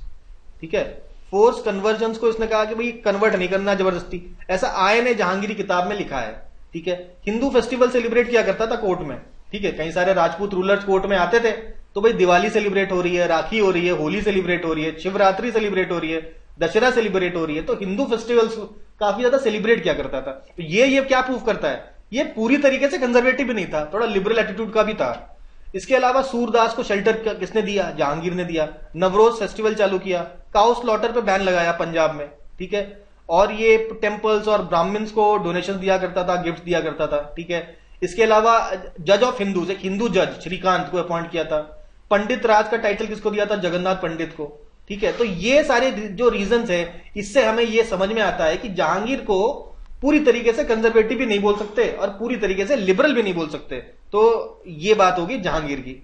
ठीक है। फोर्स कन्वर्जन्स को इसने कहा कि भाई कन्वर्ट नहीं करना जबरदस्ती, ऐसा आय ने जहांगीरी किताब में लिखा है, ठीक है। हिंदू फेस्टिवल सेलिब्रेट किया करता था कोर्ट में, ठीक है, कई सारे राजपूत रूलर्स कोर्ट में आते थे, तो भाई दिवाली सेलिब्रेट हो रही है, राखी हो रही है, होली सेलिब्रेट हो रही है, शिवरात्रि सेलिब्रेट हो रही है, दशहरा सेलिब्रेट हो रही है, तो हिंदू फेस्टिवल्स काफी ज्यादा सेलिब्रेट किया करता था। तो ये क्या प्रूफ करता है, ये पूरी तरीके से कंजर्वेटिव भी नहीं था, थोड़ा लिबरल एटीट्यूड का भी था। इसके अलावा सूरदास को शेल्टर किसने दिया, जहांगीर ने दिया। नवरोज फेस्टिवल चालू किया, काउ स्लॉटर पे बैन लगाया पंजाब में, ठीक है। और ये टेम्पल्स और ब्राह्मण्स को डोनेशन दिया करता था, गिफ्ट दिया करता था, ठीक है। इसके अलावा जज ऑफ हिंदूज, एक हिंदू जज श्रीकांत को अपॉइंट किया था। पंडित राज का टाइटल किसको दिया था, जगन्नाथ पंडित को, ठीक है। तो ये सारे जो रीजंस है, इससे हमें ये समझ में आता है कि जहांगीर को पूरी तरीके से कंजर्वेटिव भी नहीं बोल सकते और पूरी तरीके से लिबरल भी नहीं बोल सकते। तो ये बात होगी जहांगीर की।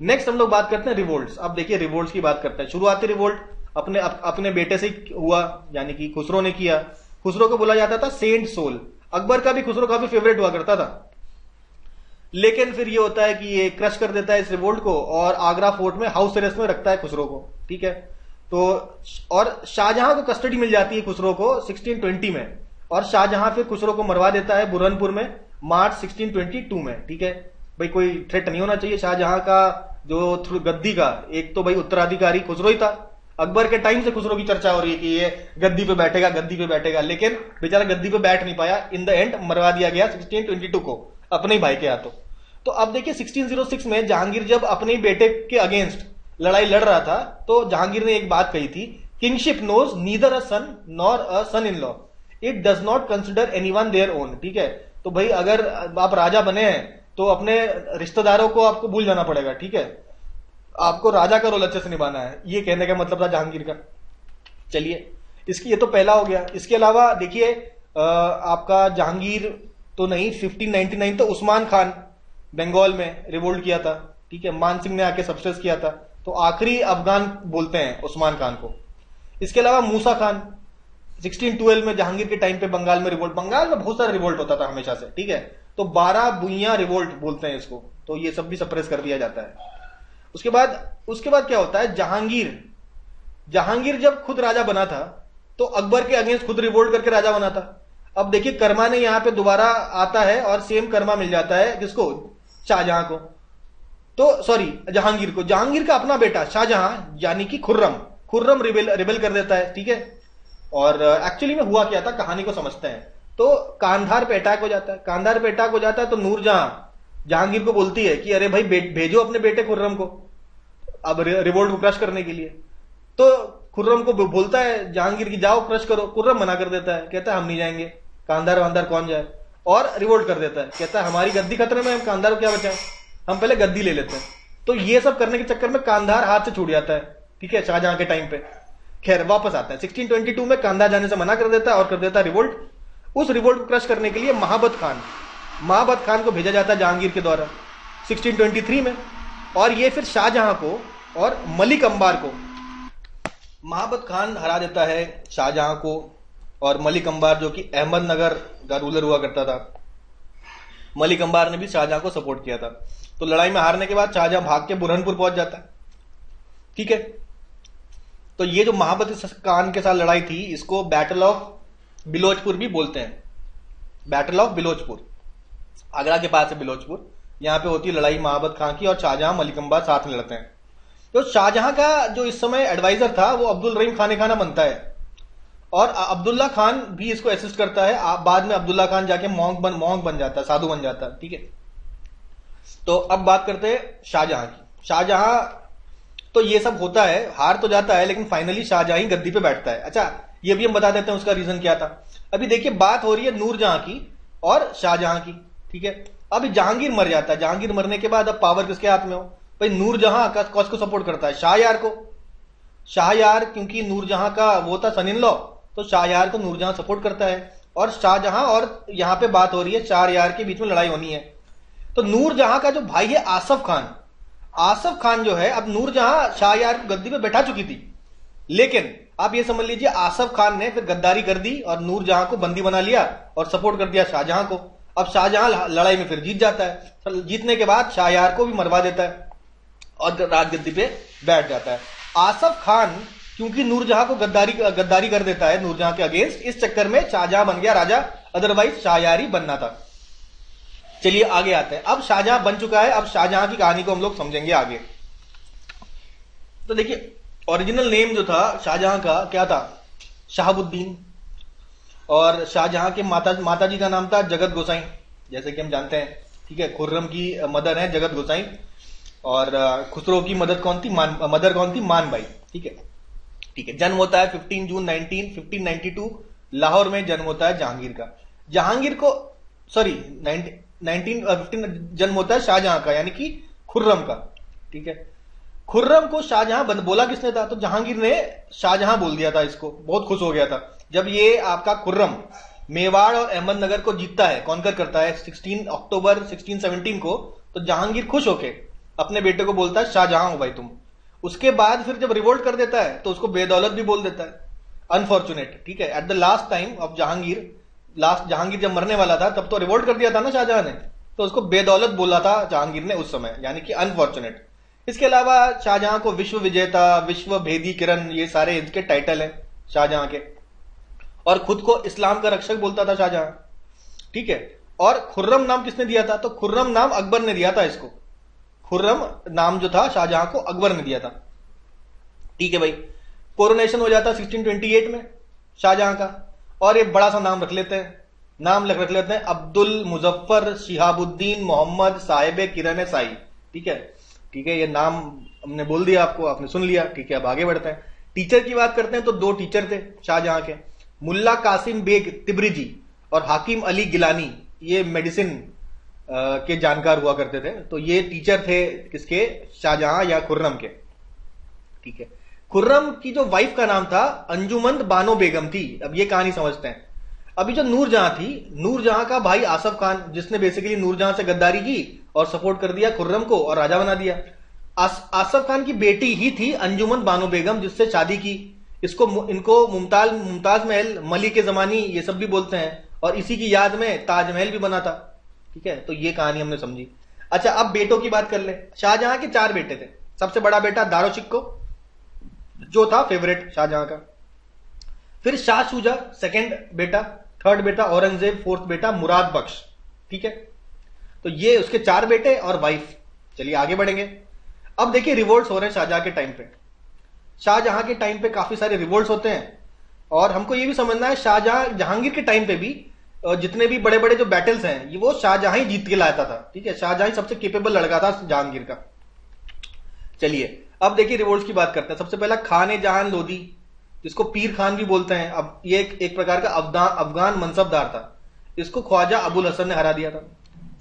नेक्स्ट हम लोग बात करते हैं रिवोल्ट्स। अब देखिए रिवोल्ट्स की बात करते हैं। शुरुआती रिवोल्ट अपने बेटे से हुआ, यानी कि खुसरो ने किया। खुसरो को बोला जाता था सेंट सोल। अकबर का भी खुसरो काफी फेवरेट हुआ करता था, लेकिन फिर ये होता है कि ये क्रश कर देता है इस रिवोल्ट को और आगरा फोर्ट में हाउस अरेस्ट में रखता है खुसरो को, ठीक है। तो और शाहजहां को कस्टडी मिल जाती है खुसरो को 1620 में, और शाहजहां फिर खुसरो को मरवा देता है बुरहानपुर में मार्च 1622 में, ठीक है। भाई कोई थ्रेट नहीं होना चाहिए शाहजहां का जो थ्रू गद्दी का एक तो भाई उत्तराधिकारी खुसरो ही था। अकबर के टाइम से खुसरो की चर्चा हो रही है कि ये गद्दी पे बैठेगा, गद्दी पे बैठेगा, लेकिन बेचारा गद्दी पे बैठ नहीं पाया। इन द एंड मरवा दिया गया 1622 को अपने ही भाई के हाथों। तो अब देखिए 1606 में जहांगीर जब अपने ही बेटे के अगेंस्ट लड़ाई लड़ रहा था तो जहांगीर ने एक बात कही थी, kingship knows neither a son nor a son in law, it does not consider anyone their own. ठीक है, तो भाई अगर आप राजा बने हैं तो अपने रिश्तेदारों को आपको भूल जाना पड़ेगा। ठीक है, आपको राजा का रोल अच्छे से निभाना है, ये कहने का मतलब था जहांगीर का। चलिए, इसकी ये तो पहला हो गया। इसके अलावा देखिए आपका जहांगीर तो नहीं, 1599 तो उस्मान खान बंगाल में रिवोल्ट किया था। ठीक है, मान सिंह ने आके सब्सट्रेस किया था, तो आखिरी अफगान बोलते हैं उस्मान खान को। इसके अलावा मूसा खान 1612 में जहांगीर के टाइम पे बंगाल में रिवोल्ट, बंगाल में बहुत सारा रिवोल्ट होता था हमेशा से। ठीक है, तो 12 बुइया रिवोल्ट बोलते हैं इसको, तो ये सब भी सप्रेस कर दिया जाता है। उसके बाद क्या होता है, जहांगीर जब खुद राजा बना था तो अकबर के अगेंस्ट खुद रिवोल्ट करके राजा बना था। अब देखिए कर्मा ने यहां पे दोबारा आता है और सेम कर्मा मिल जाता है किसको, शाहजहां को, तो सॉरी जहांगीर को। जहांगीर का अपना बेटा शाहजहां यानी कि खुर्रम रिबेल कर देता है। ठीक है, और एक्चुअली में हुआ क्या था, कहानी को समझते हैं। तो कांधार पे अटैक हो जाता है, कांधार पे अटैक हो जाता है तो नूरजहां जहांगीर को बोलती है कि अरे भाई भेजो अपने बेटे खुर्रम को अब रिवोल्ट को क्रश करने के लिए। तो खुर्रम को बोलता है जहांगीर की जाओ क्रश करो, खुर्रम मना कर देता है, कहता है हम नहीं जाएंगे, कांधार वांधार कौन जाए, और रिवोल्ट कर देता है, कहता है हमारी गद्दी खतरे में, हम कांधार को क्या बचाएं, हम पहले गद्दी ले लेते हैं। तो ये सब करने के चक्कर में कांधार हाथ से छूट जाता है। ठीक है, शाहजहां के टाइम पे। खैर वापस आता है 1622 में, कांधार जाने से मना कर देता है और कर देता है रिवोल्ट। उस रिवोल्ट को क्रश करने के लिए महाबत खान को भेजा जाता है जहांगीर के द्वारा 1623 में, और ये फिर शाहजहां को और मलिक अंबार को, महाबत खान हरा देता है शाहजहां को और मलिक अंबार जो कि अहमदनगर का रूलर हुआ करता था। मलिक अंबार ने भी शाहजहां को सपोर्ट किया था। तो लड़ाई में हारने के बाद शाहजहां भाग के बुरहानपुर पहुंच जाता है। ठीक है, तो ये जो महाबत खान के साथ लड़ाई थी इसको बैटल ऑफ बिलोचपुर भी बोलते हैं। बैटल ऑफ बिलोचपुर, आगरा के पास है बिलोचपुर, यहां पे होती है लड़ाई महाबत खान की, और शाहजहां मलिक अंबार साथ में लड़ते हैं। तो शाहजहां का जो इस समय एडवाइजर था वो अब्दुल रहीम खाने खाना बनता है, और अब्दुल्ला खान भी इसको असिस्ट करता है। बाद में अब्दुल्ला खान जाके मॉन्क बन जाता है, साधु बन जाता है। ठीक है, तो अब बात करते हैं शाहजहां की। शाहजहां तो ये सब होता है, हार तो जाता है, लेकिन फाइनली शाहजहां ही गद्दी पे बैठता है। अच्छा, ये भी हम बता देते हैं उसका रीजन क्या था। अभी देखिए बात हो रही है नूरजहां की और शाहजहां की। ठीक है, अब जहांगीर मर जाता है, जहांगीर मरने के बाद अब पावर किसके हाथ में हो, भाई नूरजहां का कौस को सपोर्ट करता है, शाहयार को। शाहयार क्योंकि नूरजहां का वो था सन इन लॉ, तो शाहयार को नूरजहां सपोर्ट करता है। और शाहजहां और यहां पे बात हो रही है शाहयार के बीच में लड़ाई होनी है। तो नूरजहां का जो भाई है आसफ खान जो है, अब नूरजहां शाहयार को गद्दी पे बैठा चुकी थी, लेकिन आप ये समझ लीजिए आसफ खान ने फिर गद्दारी कर दी और नूरजहां को बंदी बना लिया और सपोर्ट कर दिया शाहजहां को। अब शाहजहां लड़ाई में फिर जीत जाता है, जीतने के बाद शाहयार को भी मरवा देता है और राजगद्दी पे बैठ जाता है। आसफ खान क्योंकि नूरजहां को गद्दारी कर देता है नूरजहां के अगेंस्ट, इस चक्कर में शाहजहां बन गया राजा, अदरवाइज शाहयार ही बनना था। चलिए आगे आते हैं। अब शाहजहां बन चुका है, अब शाहजहां की कहानी को हम लोग समझेंगे आगे। तो देखिए ओरिजिनल नेम जो था शाहजहां का क्या था, शहाबुद्दीन, और शाहजहां के माता जी का नाम था जगत गोसाई, जैसे कि हम जानते हैं। ठीक है, खुर्रम की मदर है जगत गोसाई, और खुसरो की मदर कौन थी, मानबाई। ठीक है, जन्म होता है 15 जून 1592 लाहौर में जन्म होता है जहांगीर का। जहांगीर को 15 जन्म होता है शाहजहां का, यानी कि खुर्रम का। ठीक है, खुर्रम को शाहजहां बोला किसने था, तो जहांगीर ने शाहजहां बोल दिया था इसको, बहुत खुश हो गया था जब ये आपका खुर्रम मेवाड़ और अहमदनगर को जीतता है, कॉन्कर करता है 16 अक्टूबर 1617 को। तो जहांगीर खुश होके अपने बेटे को बोलता है शाहजहां हो भाई तुम। उसके बाद फिर जब रिवोल्ट कर देता है तो उसको बेदौलत भी बोल देता है, अनफॉर्चुनेट। ठीक है, at the last time of Jahangir जब मरने वाला था तब तो रिवोल्ट कर दिया था ना शाहजहां ने, तो उसको बेदौलत बोला था जहांगीर ने उस समय, यानी कि अनफॉर्चुनेट। इसके अलावा शाहजहां को विश्व विजेता, विश्व भेदी किरण, ये सारे इनके टाइटल हैं शाहजहां के, और खुद को इस्लाम का रक्षक बोलता था शाहजहां। ठीक है, और खुर्रम नाम किसने दिया था, तो खुर्रम नाम अकबर ने दिया था इसको। खुर्रम नाम जो था शाहजहां को अकबर ने दिया था। ठीक है भाई, कोरोनेशन हो जाता 1628 में शाहजहां का, और एक बड़ा सा नाम रख लेते हैं, नाम रख लेते हैं अब्दुल मुजफ्फर शिहाबुद्दीन मोहम्मद साहिब किरण साई। ठीक है, ठीक है, ये नाम हमने बोल दिया आपको, आपने सुन लिया। ठीक है, अब आगे बढ़ते हैं। टीचर की बात करते हैं तो दो टीचर थे शाहजहां के, मुल्ला कासिम बेग तिब्रिजी और हाकिम अली गिलानी, ये मेडिसिन के जानकार हुआ करते थे। तो ये टीचर थे किसके, शाहजहां या खुर्रम के। ठीक है, खुर्रम की जो वाइफ का नाम था अंजुमन बानो बेगम थी। अब ये कहानी समझते हैं। अभी जो नूरजहां थी, नूरजहां का भाई आसफ खान, जिसने बेसिकली नूरजहां से गद्दारी की और सपोर्ट कर दिया खुर्रम को और राजा बना दिया। आसफ खान की बेटी ही थी अंजुमन बानो बेगम, जिससे शादी की। इनको मुमताज महल, मलिक के जमानी, ये सब भी बोलते हैं, और इसी की याद में ताजमहल भी बना था। ठीक है, तो ये कहानी हमने समझी। अच्छा, अब बेटों की बात कर ले। शाहजहां के 4 बेटे थे। सबसे बड़ा बेटा दारोशिक्को, जो था फेवरेट शाहजहां का। फिर शाह शुजा सेकंड बेटा, थर्ड बेटा औरंगजेब, फोर्थ बेटा मुराद बख्श। ठीक है, तो ये उसके 4 बेटे और वाइफ। चलिए आगे बढ़ेंगे। अब देखिए रिवोल्ट्स हो रहे हैं शाहजहां के टाइम पे। शाहजहां के टाइम पे काफी सारे रिवोल्ट्स होते हैं, और हमको ये भी समझना है शाहजहां, जहांगीर के टाइम पे भी जितने भी बड़े बड़े जो बैटल्स हैं, ये वो शाहजहां ही जीत के लाता था। ठीक है, शाहजहां ही सबसे केपेबल लड़का था जहांगीर का। चलिए अब देखिए रिवोल्ट्स की बात करते हैं। सबसे पहला खान जहान लोदी, जिसको पीर खान भी बोलते हैं। अब ये एक प्रकार का अफगान मनसबदार था। इसको ख्वाजा अबुल हसन ने हरा दिया था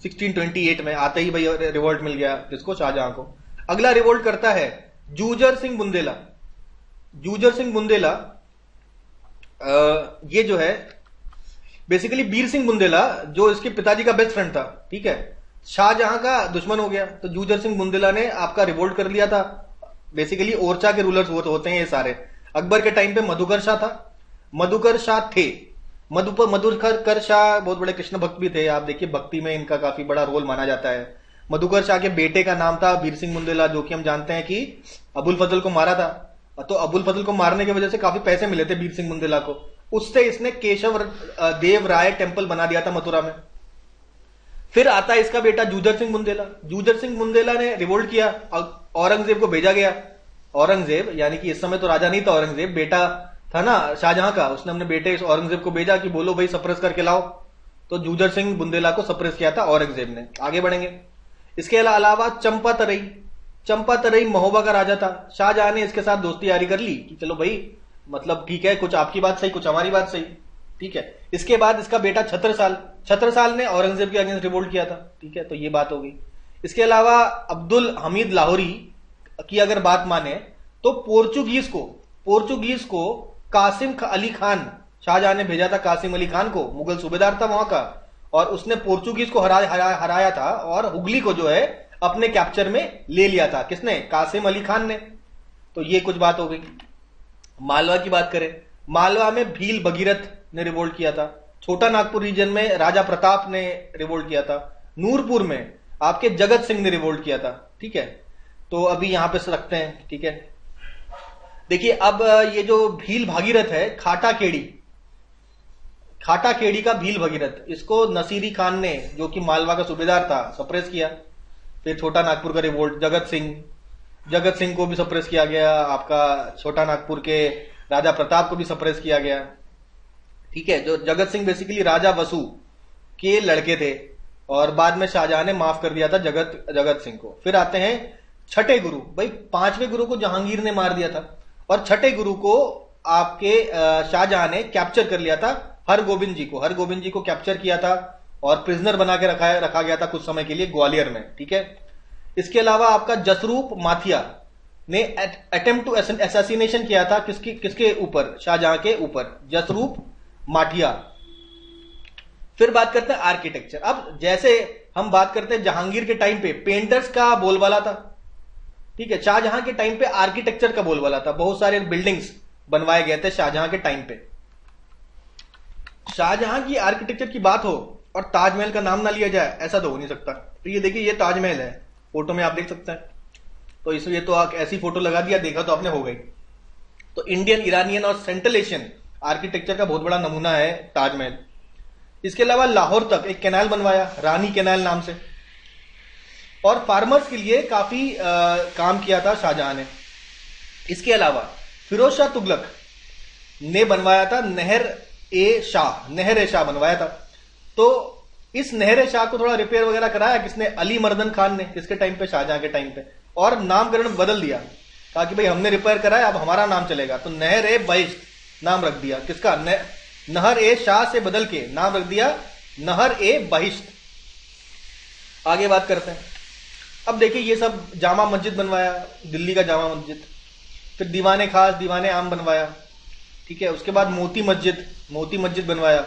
1628 में। आते ही भाई रिवोल्ट मिल गया जिसको, शाहजहां को। अगला रिवोल्ट करता है जूजर सिंह बुंदेला। जूजर सिंह बुंदेला ये जो है बेसिकली बीर सिंह बुंदेला, जो इसके पिताजी का बेस्ट फ्रेंड था, ठीक है, शाहजहां का दुश्मन हो गया। तो जूजर सिंह बुंदेला ने आपका रिवोल्ट कर लिया था। बेसिकली ओरछा के रूलर्स होते हैं ये सारे। अकबर के टाइम पे मधुकर शाह था, मधुकर शाह थे। मधुकर शाह बहुत बड़े कृष्ण भक्त भी थे। आप देखिए भक्ति में इनका काफी बड़ा रोल माना जाता है। मधुकर शाह के बेटे का नाम था बीर सिंह बुंदेला, जो कि हम जानते हैं कि अबुल फजल को मारा था। तो अबुल फजल को मारने की वजह से काफी पैसे मिले थे बीर सिंह बुंदेला को। उससे इसने केशव देव राय टेम्पल बना दिया था मथुरा में। फिर आता है इसका बेटा जूजर सिंह बुंदेला। जूजर सिंह बुंदेला ने रिवोल्ट किया, औरंगजेब को भेजा गया। औरंगजेब यानी कि इस समय तो राजा नहीं था औरंगजेब, बेटा था ना शाहजहां का। उसने अपने बेटे इस औरंगजेब को भेजा कि बोलो भाई सप्रेस करके लाओ। तो जूजर सिंह बुंदेला को सप्रेस किया था औरंगजेब ने। आगे बढ़ेंगे। इसके अलावा चंपा तरई, चंपा तरई महोबा का राजा था। शाहजहां ने इसके साथ दोस्ती यारी कर ली कि चलो भाई, मतलब ठीक है, कुछ आपकी बात सही, कुछ हमारी बात सही। ठीक है, इसके बाद इसका बेटा छत्रसाल ने औरंगजेब के अगेंस्ट रिवोल्ट किया था। ठीक है, तो ये बात हो गई। इसके अलावा अब्दुल हमीद लाहौरी की अगर बात माने तो पोर्चुगीज को कासिम अली खान, शाहजहां ने भेजा था कासिम अली खान को, मुगल सूबेदार था वहां का, और उसने पोर्चुगीज को हराया था और हुगली को जो है अपने कैप्चर में ले लिया था। किसने? कासिम अली खान ने। तो ये कुछ बात हो गई। मालवा की बात करें, मालवा में भील भगीरथ ने रिवोल्ट किया था। छोटा नागपुर रीजन में राजा प्रताप ने रिवोल्ट किया था। नूरपुर में आपके जगत सिंह ने रिवोल्ट किया था। ठीक है, तो अभी यहां पे रखते हैं। ठीक है, देखिए अब ये जो भील भागीरथ है, खाटा खेड़ी का भील भगीरथ, इसको नसीरी खान ने, जो कि मालवा का सूबेदार था, सप्रेस किया। फिर छोटा नागपुर का रिवोल्ट, जगत सिंह को भी सप्रेस किया गया। आपका छोटा नागपुर के राजा प्रताप को भी सप्रेस किया गया। ठीक है, जो जगत सिंह बेसिकली राजा वसु के लड़के थे, और बाद में शाहजहां ने माफ कर दिया था जगत सिंह को। फिर आते हैं छठे गुरु। भाई 5वें गुरु को जहांगीर ने मार दिया था, और छठे गुरु को आपके शाहजहां ने कैप्चर कर लिया था। हरगोबिंद जी को कैप्चर किया था और प्रिजनर बना के रखा गया था कुछ समय के लिए ग्वालियर में। ठीक है, इसके अलावा आपका जसरूप माथिया ने अटेम्प्ट टू असैसिनेशन किया था। किसके ऊपर? शाहजहां के ऊपर, जसरूप माठिया। फिर बात करते हैं आर्किटेक्चर। अब जैसे हम बात करते हैं जहांगीर के टाइम पे पेंटर्स का बोलबाला था, ठीक है, शाहजहां के टाइम पे आर्किटेक्चर का बोलबाला था। बहुत सारे बिल्डिंग्स बनवाए गए थे शाहजहां के टाइम पे। शाहजहां की आर्किटेक्चर की बात हो और ताजमहल का नाम ना लिया जाए, ऐसा तो हो नहीं सकता। तो ये देखिए, ये ताजमहल है, फोटो में आप देख सकते हैं। तो इसलिए तो आप ऐसी फोटो लगा दिया, देखा तो आपने, हो गई। तो इंडियन, ईरानियन और सेंट्रल एशियन आर्किटेक्चर का बहुत बड़ा नमूना है ताजमहल। इसके अलावा लाहौर तक एक कैनाल बनवाया, रानी कैनाल नाम से, और फार्मर्स के लिए काफी काम किया था शाहजहां ने। इसके अलावा फिरोज शाह तुगलक ने बनवाया था नहर ए शाह बनवाया था। तो इस नहर ए शाह को थोड़ा रिपेयर वगैरह कराया किसने? अली मर्दन खान ने। किसके टाइम पे? शाहजहां के टाइम पे। और नामकरण बदल दिया, कहा कि भाई हमने रिपेयर कराया अब हमारा नाम चलेगा, तो नहर ए बहिश्त नाम रख दिया। किसका? नहर ए शाह से बदल के नाम रख दिया नहर ए बहिश्त। आगे बात करते हैं। अब देखिए ये सब जामा मस्जिद बनवाया, दिल्ली का जामा मस्जिद। फिर दीवाने खास दीवाने आम बनवाया, ठीक है। उसके बाद मोती मस्जिद बनवाया,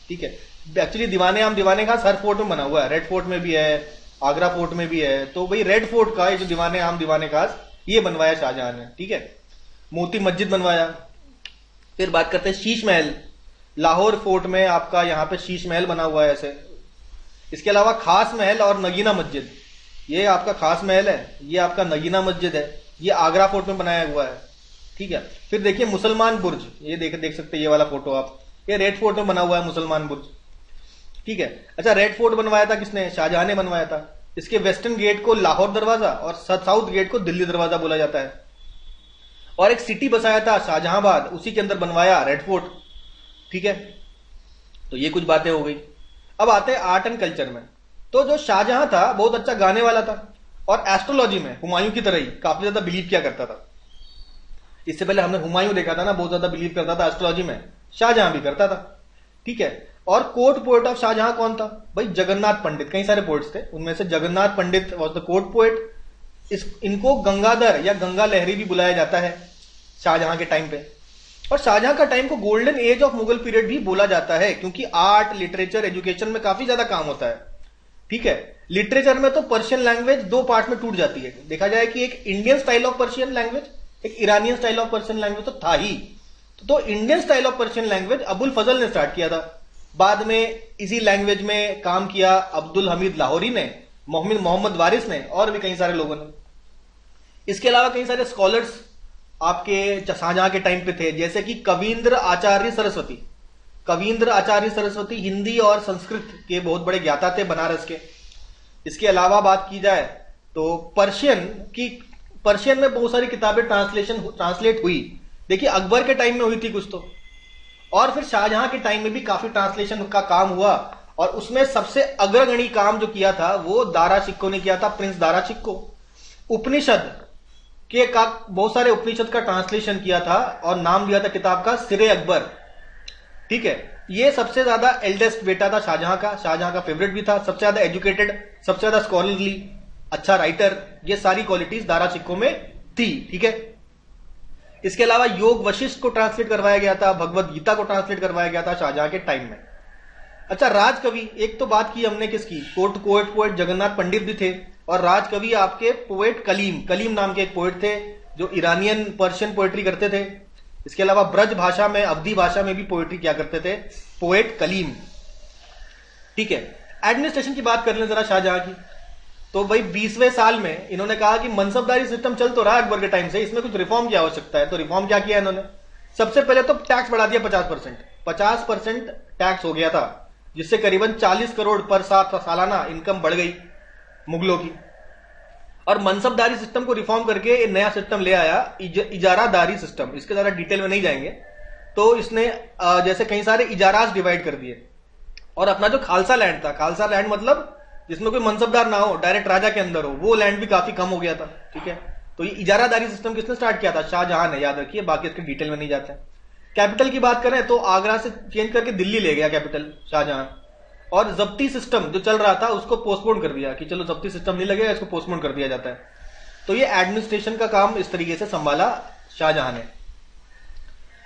ठीक है। एक्चुअली दीवाने आम दीवाने खास हर फोर्ट में बना हुआ है, रेड फोर्ट में भी है, आगरा फोर्ट में भी है। तो भाई रेड फोर्ट का ये जो दीवाने आम दीवाने खास ये बनवाया शाहजहां ने, ठीक है। मोती मस्जिद बनवाया। फिर बात करते हैं शीश महल। लाहौर फोर्ट में आपका यहाँ पे शीश महल बना हुआ है ऐसे। इसके अलावा खास महल और नगीना मस्जिद, ये आपका खास महल है, ये आपका नगीना मस्जिद है, ये आगरा फोर्ट में बनाया हुआ है, ठीक है। फिर देखिए मुसलमान बुर्ज, ये देख सकते हैं ये वाला फोटो आप, ये रेड फोर्ट में बना हुआ है मुसलमान बुर्ज, ठीक है। अच्छा, रेड फोर्ट बनवाया था किसने? शाहजहां ने बनवाया था। इसके वेस्टर्न गेट को लाहौर दरवाजा और साउथ गेट को दिल्ली दरवाजा बोला जाता है। और एक सिटी बसाया था शाहजहांबाद, उसी के अंदर बनवाया रेड फोर्ट, ठीक है। तो ये कुछ बातें हो गई। अब आते हैं आर्ट एंड कल्चर में। तो जो शाहजहां था बहुत अच्छा गाने वाला था और एस्ट्रोलॉजी में हुमायूं की तरह ही काफी ज्यादा बिलीव किया करता था। इससे पहले हमने हुमायूं देखा था ना, बहुत ज्यादा बिलीव करता था एस्ट्रोलॉजी में, शाहजहां भी करता था, ठीक है। और कोर्ट पोएट ऑफ शाहजहां कौन था? भाई जगन्नाथ पंडित। कई सारे पोएट्स थे, उनमें से जगन्नाथ पंडित वॉज द कोर्ट पोएट। इनको गंगाधर या गंगा लहरी भी बुलाया जाता है शाहजहां के टाइम पे। और शाहजहां का टाइम को golden age of Mughal period भी बोला जाता है, क्योंकि आर्ट लिटरेचर एजुकेशन में काफी ज्यादा काम होता है, ठीक है। लिटरेचर में तो पर्शियन लैंग्वेज दो पार्ट में टूट जाती है। देखा जाए कि एक Indian style of Persian language, एक Iranian style of Persian language तो था ही। तो Indian style of Persian language Abul Fazal ने स्टार्ट किया था। बाद में इसी लैंग्वेज में काम किया अब्दुल हमीद लाहौरी ने, मोहम्मद वारिस ने, और भी कई सारे लोगों ने। इसके अलावा कई सारे स्कॉलर्स आपके शाहजहां के टाइम पे थे, जैसे कि कवींद्र आचार्य सरस्वती हिंदी और संस्कृत के बहुत बड़े ज्ञाता थे बनारस के। इसके अलावा बात की जाए तो पर्शियन में बहुत सारी किताबें ट्रांसलेट हुई। देखिए अकबर के टाइम में हुई थी कुछ तो, और फिर शाहजहां के टाइम में भी काफी ट्रांसलेशन का काम हुआ। और उसमें सबसे अग्रगणी काम जो किया था वो दारा शिकोह ने किया था, प्रिंस दारा शिकोह। उपनिषद के का बहुत सारे उपनिषद का ट्रांसलेशन किया था और नाम दिया था किताब का सिरे अकबर, ठीक है। ये सबसे ज्यादा एल्डेस्ट बेटा था शाहजहां का फेवरेट भी था, सबसे ज्यादा एजुकेटेड, सबसे ज्यादा स्कॉलरली, अच्छा राइटर, ये सारी क्वालिटीज दारा शिकोह में थी, ठीक है। इसके अलावा योग वशिष्ठ को ट्रांसलेट करवाया गया था, भगवत गीता को ट्रांसलेट करवाया गया था शाहजहां के टाइम में। अच्छा, राजकवि, एक तो बात की हमने किसकी, पोएट जगन्नाथ पंडित भी थे, और राजकवि आपके पोएट कलीम नाम के एक पोएट थे जो ईरानियन पर्शियन पोएट्री करते थे। इसके अलावा ब्रज भाषा में, अवधी भाषा में भी पोएट्री क्या करते थे, पोएट कलीम, ठीक है। एडमिनिस्ट्रेशन की बात कर लें जरा शाहजहां की। तो भाई 20वें साल में इन्होंने कहा कि मनसबदारी सिस्टम चल तो रहा है अकबर के टाइम से, इसमें कुछ रिफॉर्म की आवश्यकता है। तो रिफॉर्म क्या किया इन्होंने? सबसे पहले तो टैक्स बढ़ा दिया 50% टैक्स हो गया था, जिससे करीबन 40 करोड़ पर सालाना इनकम बढ़ गई मुगलों की। और मनसबदारी सिस्टम को रिफॉर्म करके एक नया सिस्टम ले आया, इजारादारी सिस्टम। इसके ज्यादा डिटेल में नहीं जाएंगे। तो इसने जैसे कई सारे इजाराज डिवाइड कर दिए, और अपना जो खालसा लैंड था, खालसा लैंड मतलब जिसमें कोई मनसबदार ना हो, डायरेक्ट राजा के अंदर हो, वो लैंड भी काफी कम हो गया था, ठीक है। तो ये इजारादारी सिस्टम किसने स्टार्ट किया था? शाहजहां ने, याद रखिए, बाकी इसके डिटेल में नहीं जाते। कैपिटल की बात करें तो आगरा से चेंज करके दिल्ली ले गया कैपिटल शाहजहां। और जब्ती सिस्टम जो चल रहा था उसको पोस्टपोन कर दिया कि चलो जब्ती सिस्टम नहीं लगेगा, इसको पोस्टपोन कर दिया जाता है। तो ये एडमिनिस्ट्रेशन का काम इस तरीके से संभाला शाहजहां ने।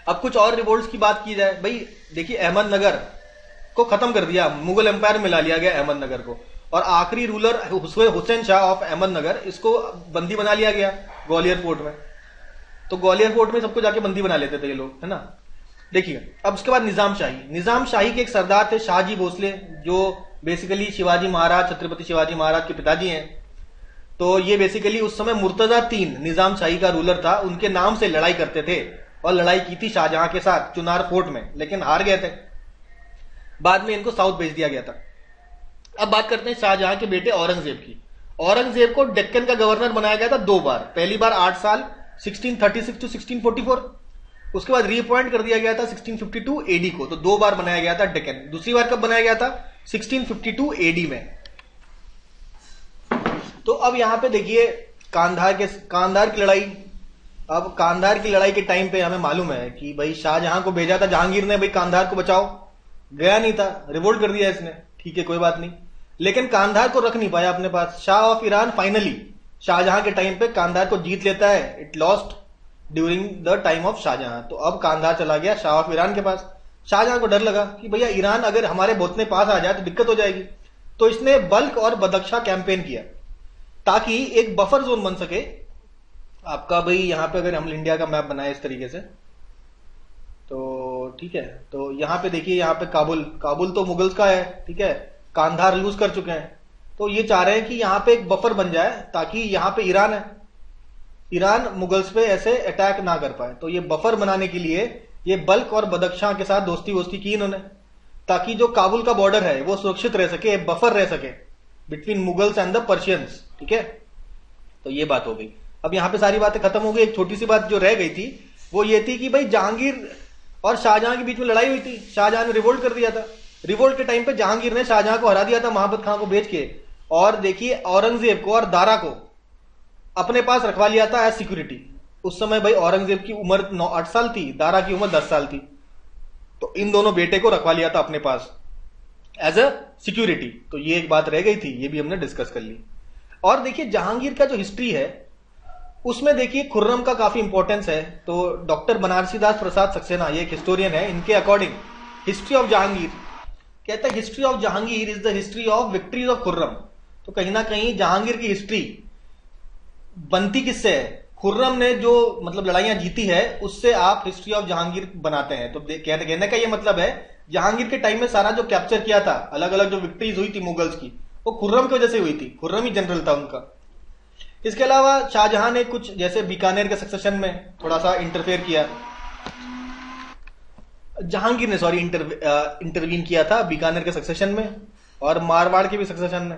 अब कुछ और रिवोल्ट्स की बात की जाए, भाई देखिए अहमदनगर को खत्म कर दिया, मुगल एम्पायर में ला लिया गया अहमदनगर को, और आखिरी रूलर हुसैन शाह ऑफ अहमदनगर, इसको बंदी बना लिया गया ग्वालियर फोर्ट में। तो ग्वालियर फोर्ट में सबको जाके बंदी बना लेते थे ये लोग, है ना। देखिए अब उसके बाद निजाम शाही के एक सरदार थे शाहजी भोसले, जो बेसिकली शिवाजी महाराज, छत्रपति शिवाजी महाराज के पिताजी हैं। तो ये बेसिकली उस समय मुर्तजा III निजाम शाही का रूलर था, उनके नाम से लड़ाई करते थे, और लड़ाई की थी शाहजहां के साथ चुनार फोर्ट में, लेकिन हार गए थे। बाद में इनको साउथ भेज दिया गया था। अब बात करते हैं शाहजहां के बेटे औरंगजेब की। औरंगजेब को डेक्कन का गवर्नर बनाया गया था 2 बार। पहली बार 8 साल 1636 टू 1644, उसके बाद रीअपॉइंट कर दिया गया था 1652 एडी को, तो 2 बार बनाया गया था डेक्कन। दूसरी बार कब बनाया गया था? 1652 एडी में। तो अब यहां पे देखिए कांधार की लड़ाई। अब कांधार की लड़ाई के टाइम पे हमें मालूम है कि भाई शाहजहां को भेजा था जहांगीर ने, भाई कांधार को बचाओ, गया नहीं था, रिवोल्ट कर दिया इसने, ठीक है कोई बात नहीं, लेकिन कांधार को रख नहीं पाया अपने पास। Shah of Iran finally Shahjahan के टाइम पे कांधार को जीत लेता है। It lost during the time of Shahjahan. तो अब कांधार चला गया शाह ऑफ ईरान के पास। शाहजहां को डर लगा कि भैया ईरान अगर हमारे बोतने पास आ जाए तो दिक्कत हो जाएगी, तो इसने बल्क और बदख्शा कैंपेन किया ताकि एक बफर जोन बन सके आपका। भाई यहां पे अगर हम इंडिया का मैप बनाए इस तरीके से तो ठीक है, तो यहां पे देखिए, यहां पे काबुल तो मुगल्स का है, ठीक है, कांधार लूज कर चुके हैं, तो ये चाह रहे हैं कि यहां पे एक बफर बन जाए ताकि यहां पे ईरान है, ईरान मुगल्स पे ऐसे अटैक ना कर पाए। तो ये बफर बनाने के लिए ये बल्क और बदख्शां के साथ दोस्ती वोस्ती की इन्होंने, ताकि जो काबुल का बॉर्डर है वो सुरक्षित रह सके, बफर रह सके between Mughals and the Persians, ठीक है। तो ये बात हो गई। अब यहां पे सारी बातें खत्म हो गई। एक छोटी सी बात जो रह गई थी वो ये थी कि भाई जहांगीर और शाहजहां के बीच में लड़ाई हुई थी। शाहजहां ने रिवोल्ट कर दिया था। रिवोल्ट के टाइम पे जहांगीर ने शाहजहां को हरा दिया था महाबत खां को बेच के, और देखिए औरंगजेब को और दारा को अपने पास रखवा लिया था एज सिक्योरिटी। उस समय भाई औरंगजेब की उम्र 8 साल थी, दारा की उम्र 10 साल थी, तो इन दोनों बेटे को रखवा लिया था अपने पास एज अ सिक्योरिटी। तो ये एक बात रह गई थी, ये भी हमने डिस्कस कर ली। और देखिए जहांगीर का जो हिस्ट्री है उसमें देखिए खुर्रम का काफी इंपॉर्टेंस है। तो डॉक्टर बनारसी दास प्रसाद सक्सेना, ये एक हिस्टोरियन है, इनके अकॉर्डिंग हिस्ट्री ऑफ जहांगीर कहता है history of Jahangir is the history of victories of Khurram. तो कहीं ना कहीं जहांगीर की हिस्ट्री बनती किससे है? खुर्रम ने जो मतलब लड़ाइयां जीती है उससे आप हिस्ट्री ऑफ जहांगीर बनाते हैं। तो कहने का ये मतलब है जहांगीर के टाइम में सारा जो कैप्चर किया था, अलग अलग जो विक्ट्रीज हुई थी मुगल्स की, वो खुर्रम की वजह से हुई थी। खुर्रम ही जनरल था उनका। इसके अलावा शाहजहां ने कुछ जैसे बीकानेर के सक्सेशन में थोड़ा सा इंटरफेयर किया, जहांगीर ने इंटरवीन किया था बीकानेर के सक्सेशन में और मारवाड़ के भी सक्सेशन में,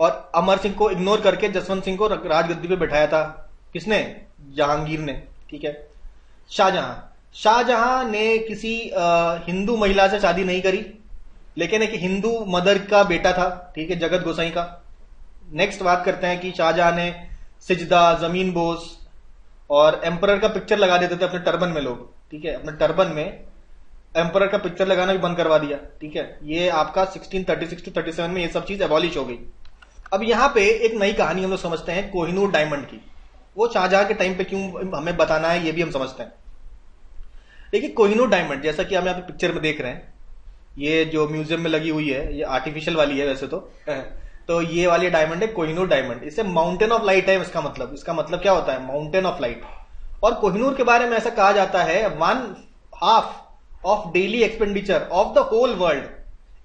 और अमर सिंह को इग्नोर करके जसवंत सिंह को राजगद्दी पे बैठाया था। किसने? जहांगीर ने, ठीक है। शाहजहां ने किसी हिंदू महिला से शादी नहीं करी, लेकिन एक हिंदू मदर का बेटा था, ठीक है, जगत गोसाई का। नेक्स्ट बात करते हैं कि शाहजहां ने सिजदा, जमीन बोस और एम्परर का पिक्चर लगा देते थे अपने टर्बन में लोग, ठीक है, अपने टर्बन में एम्परर का पिक्चर लगाना भी बंद करवा दिया, ठीक है। ये आपका 1636 टू 37 में ये सब चीज एबॉलिश हो गई। अब यहां पे एक नई कहानी हम लोग समझते हैं कोहिनूर डायमंड की। वो शाहजहां के टाइम पे क्यों हमें बताना है ये भी हम समझते हैं। देखिए कोहिनूर डायमंड, जैसा कि हम यहाँ पे पिक्चर में देख रहे हैं, ये जो म्यूजियम में लगी हुई है ये आर्टिफिशियल वाली है वैसे तो ये वाली डायमंड है कोहिनूर डायमंड। इसे माउंटेन ऑफ लाइट है इसका मतलब क्या होता है? Mountain of light. और कोहिनूर के बारे में ऐसा कहा जाता है 1/2 of daily expenditure of the whole world.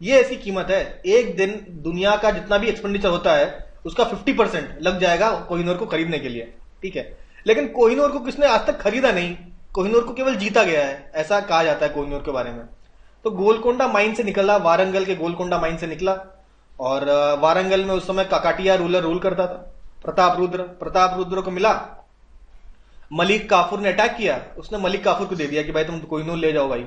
ये ऐसी कीमत है, एक दिन दुनिया का जितना भी एक्सपेंडिचर होता है उसका 50% लग जाएगा कोहिनूर को खरीदने के लिए, ठीक है। लेकिन कोहिनूर को किसने आज तक खरीदा नहीं, कोहिनूर को केवल जीता गया है, ऐसा कहा जाता है कोहिनूर के बारे में। तो गोलकोंडा माइन से निकला, वारंगल के गोलकोंडा माइन से निकला, और वारंगल में उस समय काकाटिया रूलर रूल करता था, प्रताप रुद्र को मिला, मलिक काफूर ने अटैक किया, उसने मलिक काफूर को दे दिया कि भाई तुम कोहिनूर ले जाओ भाई,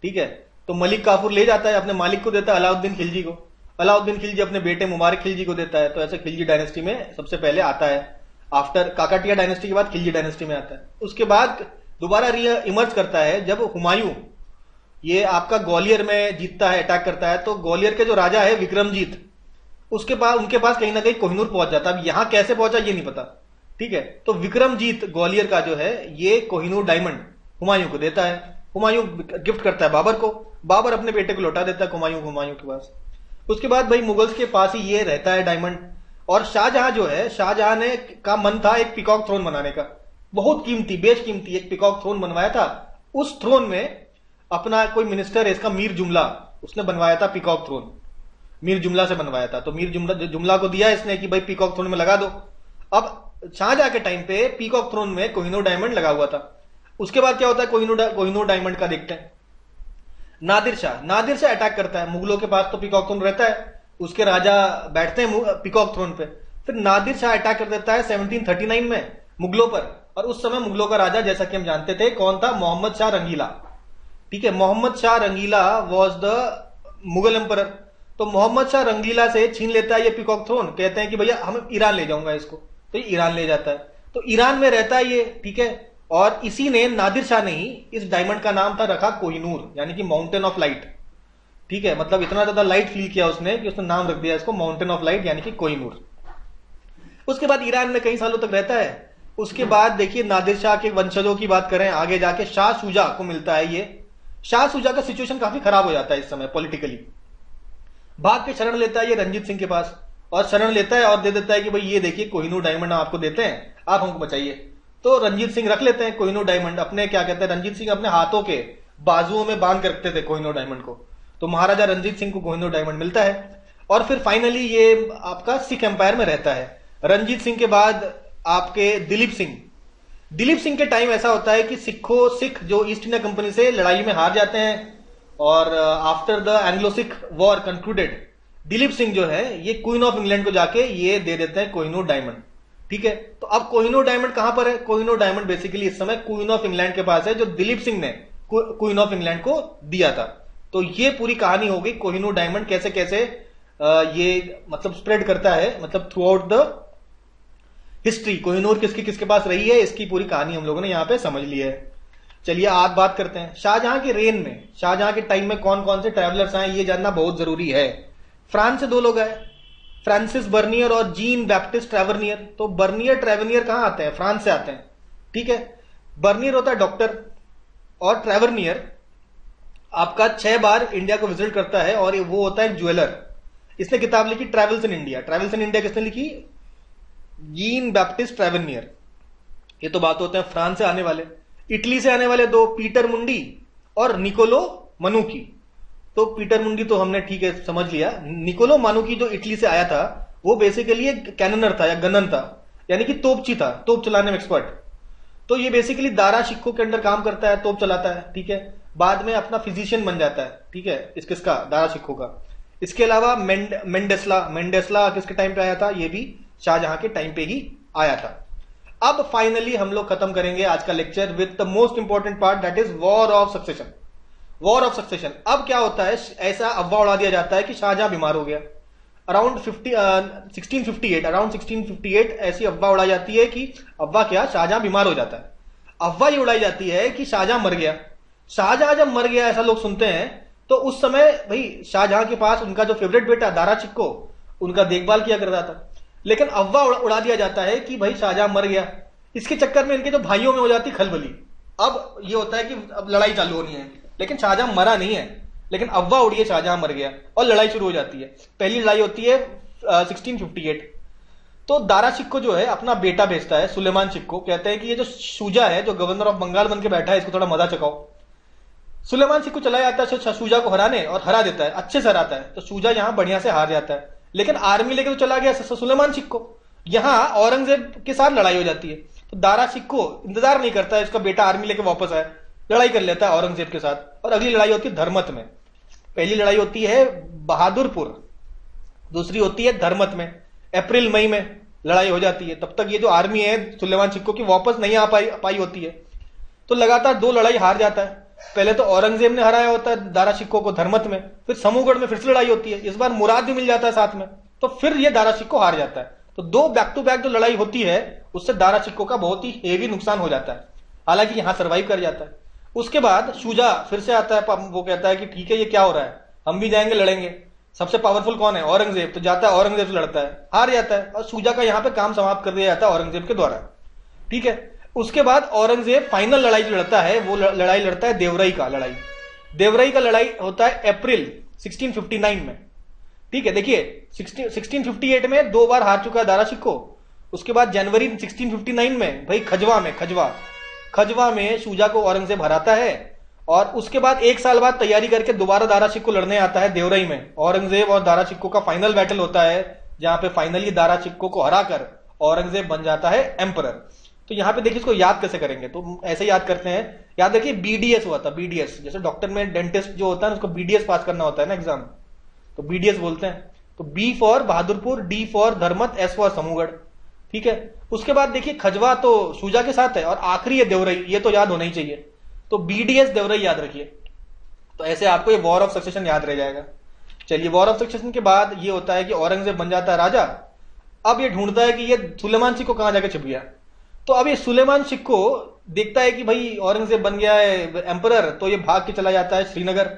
ठीक है। तो मलिक काफूर ले जाता है, अपने मालिक को देता है अलाउद्दीन खिलजी को, अलाउद्दीन खिलजी अपने बेटे मुबारक खिलजी को देता है। तो ऐसे खिलजी डायनेस्टी में सबसे पहले आता है, आफ्टर काकाटिया डायनेस्टी के बाद खिलजी डायनेस्टी में आता है। उसके बाद दोबारा इमर्ज करता है जब हुमायूं ये आपका ग्वालियर में जीतता है, अटैक करता है, तो ग्वालियर के जो राजा है विक्रमजीत, उनके पास कहीं ना कहीं कोहिनूर पहुंच जाता है। अब यहां कैसे पहुंचा ये नहीं पता, ठीक है। तो विक्रमजीत ग्वालियर का जो है ये कोहिनूर डायमंड हुमायूं को देता है, हुमायूं गिफ्ट करता है बाबर को, बाबर अपने बेटे को लौटा देता है हुमायूं के पास। उसके बाद भाई मुगल्स के पास ही ये रहता है डायमंड। और शाहजहां जो है, शाहजहां ने का मन था एक पिकॉक थ्रोन बनाने का, बहुत कीमती बेशकीमती एक पिकॉक थ्रोन बनवाया था। उस थ्रोन में अपना कोई मिनिस्टर है इसका मीर जुमला, उसने बनवाया था पिकॉक थ्रोन, मीर जुमला से बनवाया था। तो मीर जुमला को दिया इसने कि भाई पीकॉक थ्रोन में लगा दो। अब शाहजहां के टाइम पे पीकॉक थ्रोन में कोहिनूर डायमंड लगा हुआ था। उसके बाद क्या होता है कोहिनूर डायमंड का देखते हैं। नादिर शाह अटैक करता है, मुगलों के पास तो पीकॉक थ्रोन रहता है, उसके राजा बैठते हैं पीकॉक थ्रोन पे, फिर नादिर शाह अटैक कर देता है 1739 में मुगलों पर, और उस समय मुगलों का राजा जैसा कि हम जानते थे कौन था, मोहम्मद शाह रंगीला। ठीक है, मोहम्मद शाह रंगीला वॉज द मुगल एम्परर। तो मोहम्मद शाह रंगीला से छीन लेता है ये पीकॉक थ्रोन, कहते हैं कि भैया हम ईरान ले जाऊंगा इसको, तो ये ईरान ले जाता है। तो ईरान में रहता है ये, ठीक है, और इसी ने, नादिर शाह ने ही इस डायमंड का नाम था रखा कोहिनूर, यानी कि माउंटेन ऑफ लाइट। ठीक है, मतलब इतना ज्यादा लाइट फील किया उसने कि उसने नाम रख दिया इसको माउंटेन ऑफ लाइट, यानी कि कोहिनूर। उसके बाद ईरान में कई सालों तक रहता है। उसके बाद देखिए नादिर शाह के वंशजों की बात करें, आगे जाके शाह शुजा को मिलता है ये। शाह शुजा का सिचुएशन काफी खराब हो जाता है इस समय पॉलिटिकली। भाग के शरण लेता है ये रंजीत सिंह के पास, और शरण लेता है और दे देता है कि भाई ये देखिए कोहिनूर डायमंड आपको देते हैं, आप हमको बचाइए। तो रंजीत सिंह रख लेते हैं कोहिनूर डायमंड अपने, क्या कहते हैं, रंजीत सिंह अपने हाथों के बाजुओं में बांध के रखते थे कोहिनूर डायमंड को। तो महाराजा रंजीत सिंह को कोहिनूर डायमंड मिलता है, और फिर फाइनली ये आपका सिख एम्पायर में रहता है। रंजीत सिंह के बाद आपके दिलीप सिंह के टाइम ऐसा होता है कि सिख जो ईस्ट इंडिया कंपनी से लड़ाई में हार जाते हैं, और after the Anglo Sikh war concluded, Dilip Singh जो है ये क्वीन ऑफ इंग्लैंड को जाके ये दे देते हैं कोहिनूर डायमंड। ठीक है, तो अब कोहिनूर डायमंड कहां पर है? कोहिनूर डायमंड बेसिकली इस समय क्वीन ऑफ इंग्लैंड के पास है, जो दिलीप सिंह ने क्वीन ऑफ इंग्लैंड को दिया था। तो ये पूरी कहानी हो गई कोहिनूर डायमंड कैसे कैसे ये मतलब स्प्रेड करता है, मतलब through out the history Kohinoor किसके किसके पास रही है, इसकी पूरी कहानी हम लोगों ने यहां पे समझ ली है। चलिए आज बात करते हैं शाहजहां के रेन में, शाहजहां के टाइम में कौन कौन से ट्रैवलर्स आए ये जानना बहुत जरूरी है। फ्रांस से 2 लोग आए, फ्रांसिस बर्नियर और जीन बैप्टिस्ट ट्रैवर्नियर। तो बर्नियर ट्रैवर्नियर कहां आते हैं? फ्रांस से आते हैं। ठीक है, बर्नियर होता है डॉक्टर, और ट्रैवर्नियर आपका 6 बार इंडिया को विजिट करता है, और वो होता है ज्वेलर। इसने किताब लिखी travels in India. Travels in India किसने लिखी? Jean Baptiste Tavernier. ये तो बात होते हैं फ्रांस से आने वाले। इटली से आने वाले 2, पीटर मुंडी और निकोलो मनुकी। तो पीटर मुंडी तो हमने ठीक है समझ लिया। निकोलो मानुकी जो इटली से आया था वो बेसिकली एक कैननर था या गनन था, यानी कि तोपची था, तोप चलाने में एक्सपर्ट। तो ये बेसिकली दारा शिक्को के अंडर काम करता है, तोप चलाता है। ठीक है, बाद में अपना फिजिशियन बन जाता है। ठीक है, किसका? दारा शिक्को का। इसके अलावा मेंडेसला किसके टाइम पे आया था? ये भी शाहजहां के टाइम पे ही आया था। अब फाइनली हम लोग खत्म करेंगे आज का lecture with the most important part, that is war of succession. War of succession. अब क्या होता है, ऐसा अफवाह उड़ा दिया जाता है कि शाहजहां बीमार हो गया। अराउंड 1658 ऐसी अफवाह उड़ाई जाती है कि अफवाह क्या, शाहजहां बीमार हो जाता है। अफवाह ये उड़ाई जाती है कि शाहजहां मर गया। शाहजहां जब मर गया ऐसा लोग सुनते हैं, तो उस समय भाई शाहजहां के पास उनका जो फेवरेट बेटा दारा शिक्को उनका देखभाल किया करता था। लेकिन अफवाह उड़ा दिया जाता है कि भाई शाहजहां मर गया। इसके चक्कर में इनके जो भाइयों में हो जाती खलबली। अब ये होता है कि अब लड़ाई चालू होनी है, लेकिन शाहजहां मरा नहीं है, लेकिन अफवाह उड़ी है शाहजहां मर गया, और लड़ाई शुरू हो जाती है। पहली लड़ाई होती है 1658। तो दारा शिक्को जो है अपना बेटा भेजता है सुलेमान शिक्को, कहते हैं कि ये जो शुजा है जो गवर्नर ऑफ बंगाल बन के बैठा है इसको थोड़ा मजा चखाओ। सुलेमान शिक्को चला जाता है शुजा को हराने, और हरा देता है, अच्छे से हराता है। तो शुजा यहां बढ़िया से हार जाता है, लेकिन आर्मी लेके तो चला गया सुलेमान शिक्को। यहां औरंगजेब के साथ लड़ाई हो जाती है। तो दारा शिक्को इंतजार नहीं करता है इसका बेटा आर्मी लेके वापस आए, लड़ाई कर लेता है औरंगजेब के साथ। और अगली लड़ाई होती है धर्मत में। पहली लड़ाई होती है बहादुरपुर, दूसरी होती है धर्मत में। अप्रैल मई में लड़ाई हो जाती है। तब तक ये जो आर्मी है सुलेमान शिक्को की वापस नहीं आ पाई होती है। तो लगातार 2 लड़ाई हार जाता है। पहले तो औरंगजेब ने हराया होता है दारा शिक्को को धर्मत में, फिर समूहगढ़ में फिर से लड़ाई होती है। इस बार मुराद भी मिल जाता है साथ में, तो फिर ये दारा शिक्को हार जाता है। तो 2 बैक टू बैक जो लड़ाई होती है उससे दारा शिक्को का बहुत ही हेवी नुकसान हो जाता है, हालांकि यहां सर्वाइव कर जाता है। उसके बाद शुजा फिर से आता है, वो कहता है कि ठीक है ये क्या हो रहा है, हम भी जाएंगे लड़ेंगे। सबसे पावरफुल कौन है? औरंगजेब। तो जाता है औरंगजेब से लड़ता है, हार जाता है, और शुजा का यहां पे काम समाप्त कर दिया जाता है औरंगजेब के द्वारा। ठीक है, उसके बाद औरंगजेब फाइनल लड़ाई जो लड़ता है वो लड़ाई लड़ता है देवरई का लड़ाई। देवरई का लड़ाई होता है अप्रैल 1659 में। ठीक है, देखिए 1658 में 2 बार हार चुका है दारा शिक्को। उसके बाद जनवरी 1659 में भाई खजवा में शुजा को औरंगजेब हराता है। और उसके बाद 1 साल बाद तैयारी करके दोबारा दारा शिक्को लड़ने आता है देवरई में। औरंगजेब और दारा शिक्को का फाइनल बैटल होता है, जहां पे फाइनली दारा शिक्को को हराकर औरंगजेब बन जाता है एम्परर। तो यहां पे देखिए इसको याद कैसे करेंगे, तो ऐसे याद करते हैं। याद रखिए बीडीएस हुआ था, बीडीएस जैसे डॉक्टर में डेंटिस्ट जो होता है उसको बीडीएस पास करना होता है ना एग्जाम, तो बीडीएस बोलते हैं। तो B for Bahadurpur, D for Dharmat, S for Samugarh. ठीक है, उसके बाद देखिए खजवा तो शुजा के साथ है और आखिरी है देवरई, ये तो याद होना ही चाहिए, तो बीडीएस देवरई याद रखिए। तो ऐसे आपको ये वॉर ऑफ सक्सेशन याद रह जाएगा। चलिए, वॉर ऑफ सक्सेशन के बाद ये होता है कि औरंगजेब बन जाता है राजा। अब ये ढूंढता है कि ये सुलेमान सिक्को कहां जाके छिप गया। तो अब ये सुलेमान सिक्को देखता है कि भाई औरंगजेब बन गया है एम्परर, तो ये भाग के चला जाता है श्रीनगर।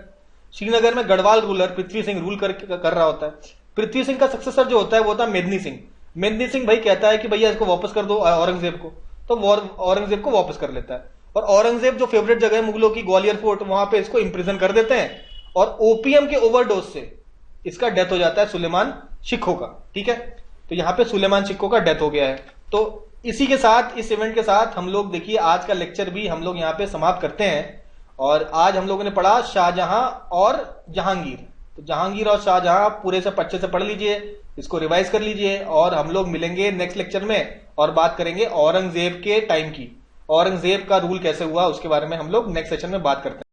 श्रीनगर में गढ़वाल रूलर पृथ्वी सिंह रूल कर रहा होता है। पृथ्वी सिंह का सक्सेसर जो होता है वो होता है मेदिनी सिंह। मेदिनी सिंह भाई कहता है कि भैया इसको वापस कर दो औरंगजेब को, तो औरंगजेब को वापस कर लेता है। और औरंगजेब जो फेवरेट जगह है मुगलों की, ग्वालियर फोर्ट, वहां पे इसको इंप्रिजन कर देते हैं और ओपीएम के ओवरडोज से इसका डेथ हो जाता है सुलेमान सिक्को का। ठीक है, तो यहां पे सुलेमान सिक्को का डेथ हो गया है। तो इसी के साथ, इस इवेंट के साथ हम लोग देखिए आज का लेक्चर भी हम लोग यहाँ पे समाप्त करते हैं। और आज हम लोगों ने पढ़ा शाहजहां और जहांगीर। तो जहांगीर और शाहजहां पूरे से अच्छे से पढ़ लीजिए, इसको रिवाइज कर लीजिए और हम लोग मिलेंगे नेक्स्ट लेक्चर में और बात करेंगे औरंगजेब के टाइम की। औरंगजेब का रूल कैसे हुआ उसके बारे में हम लोग नेक्स्ट सेशन में बात करते हैं।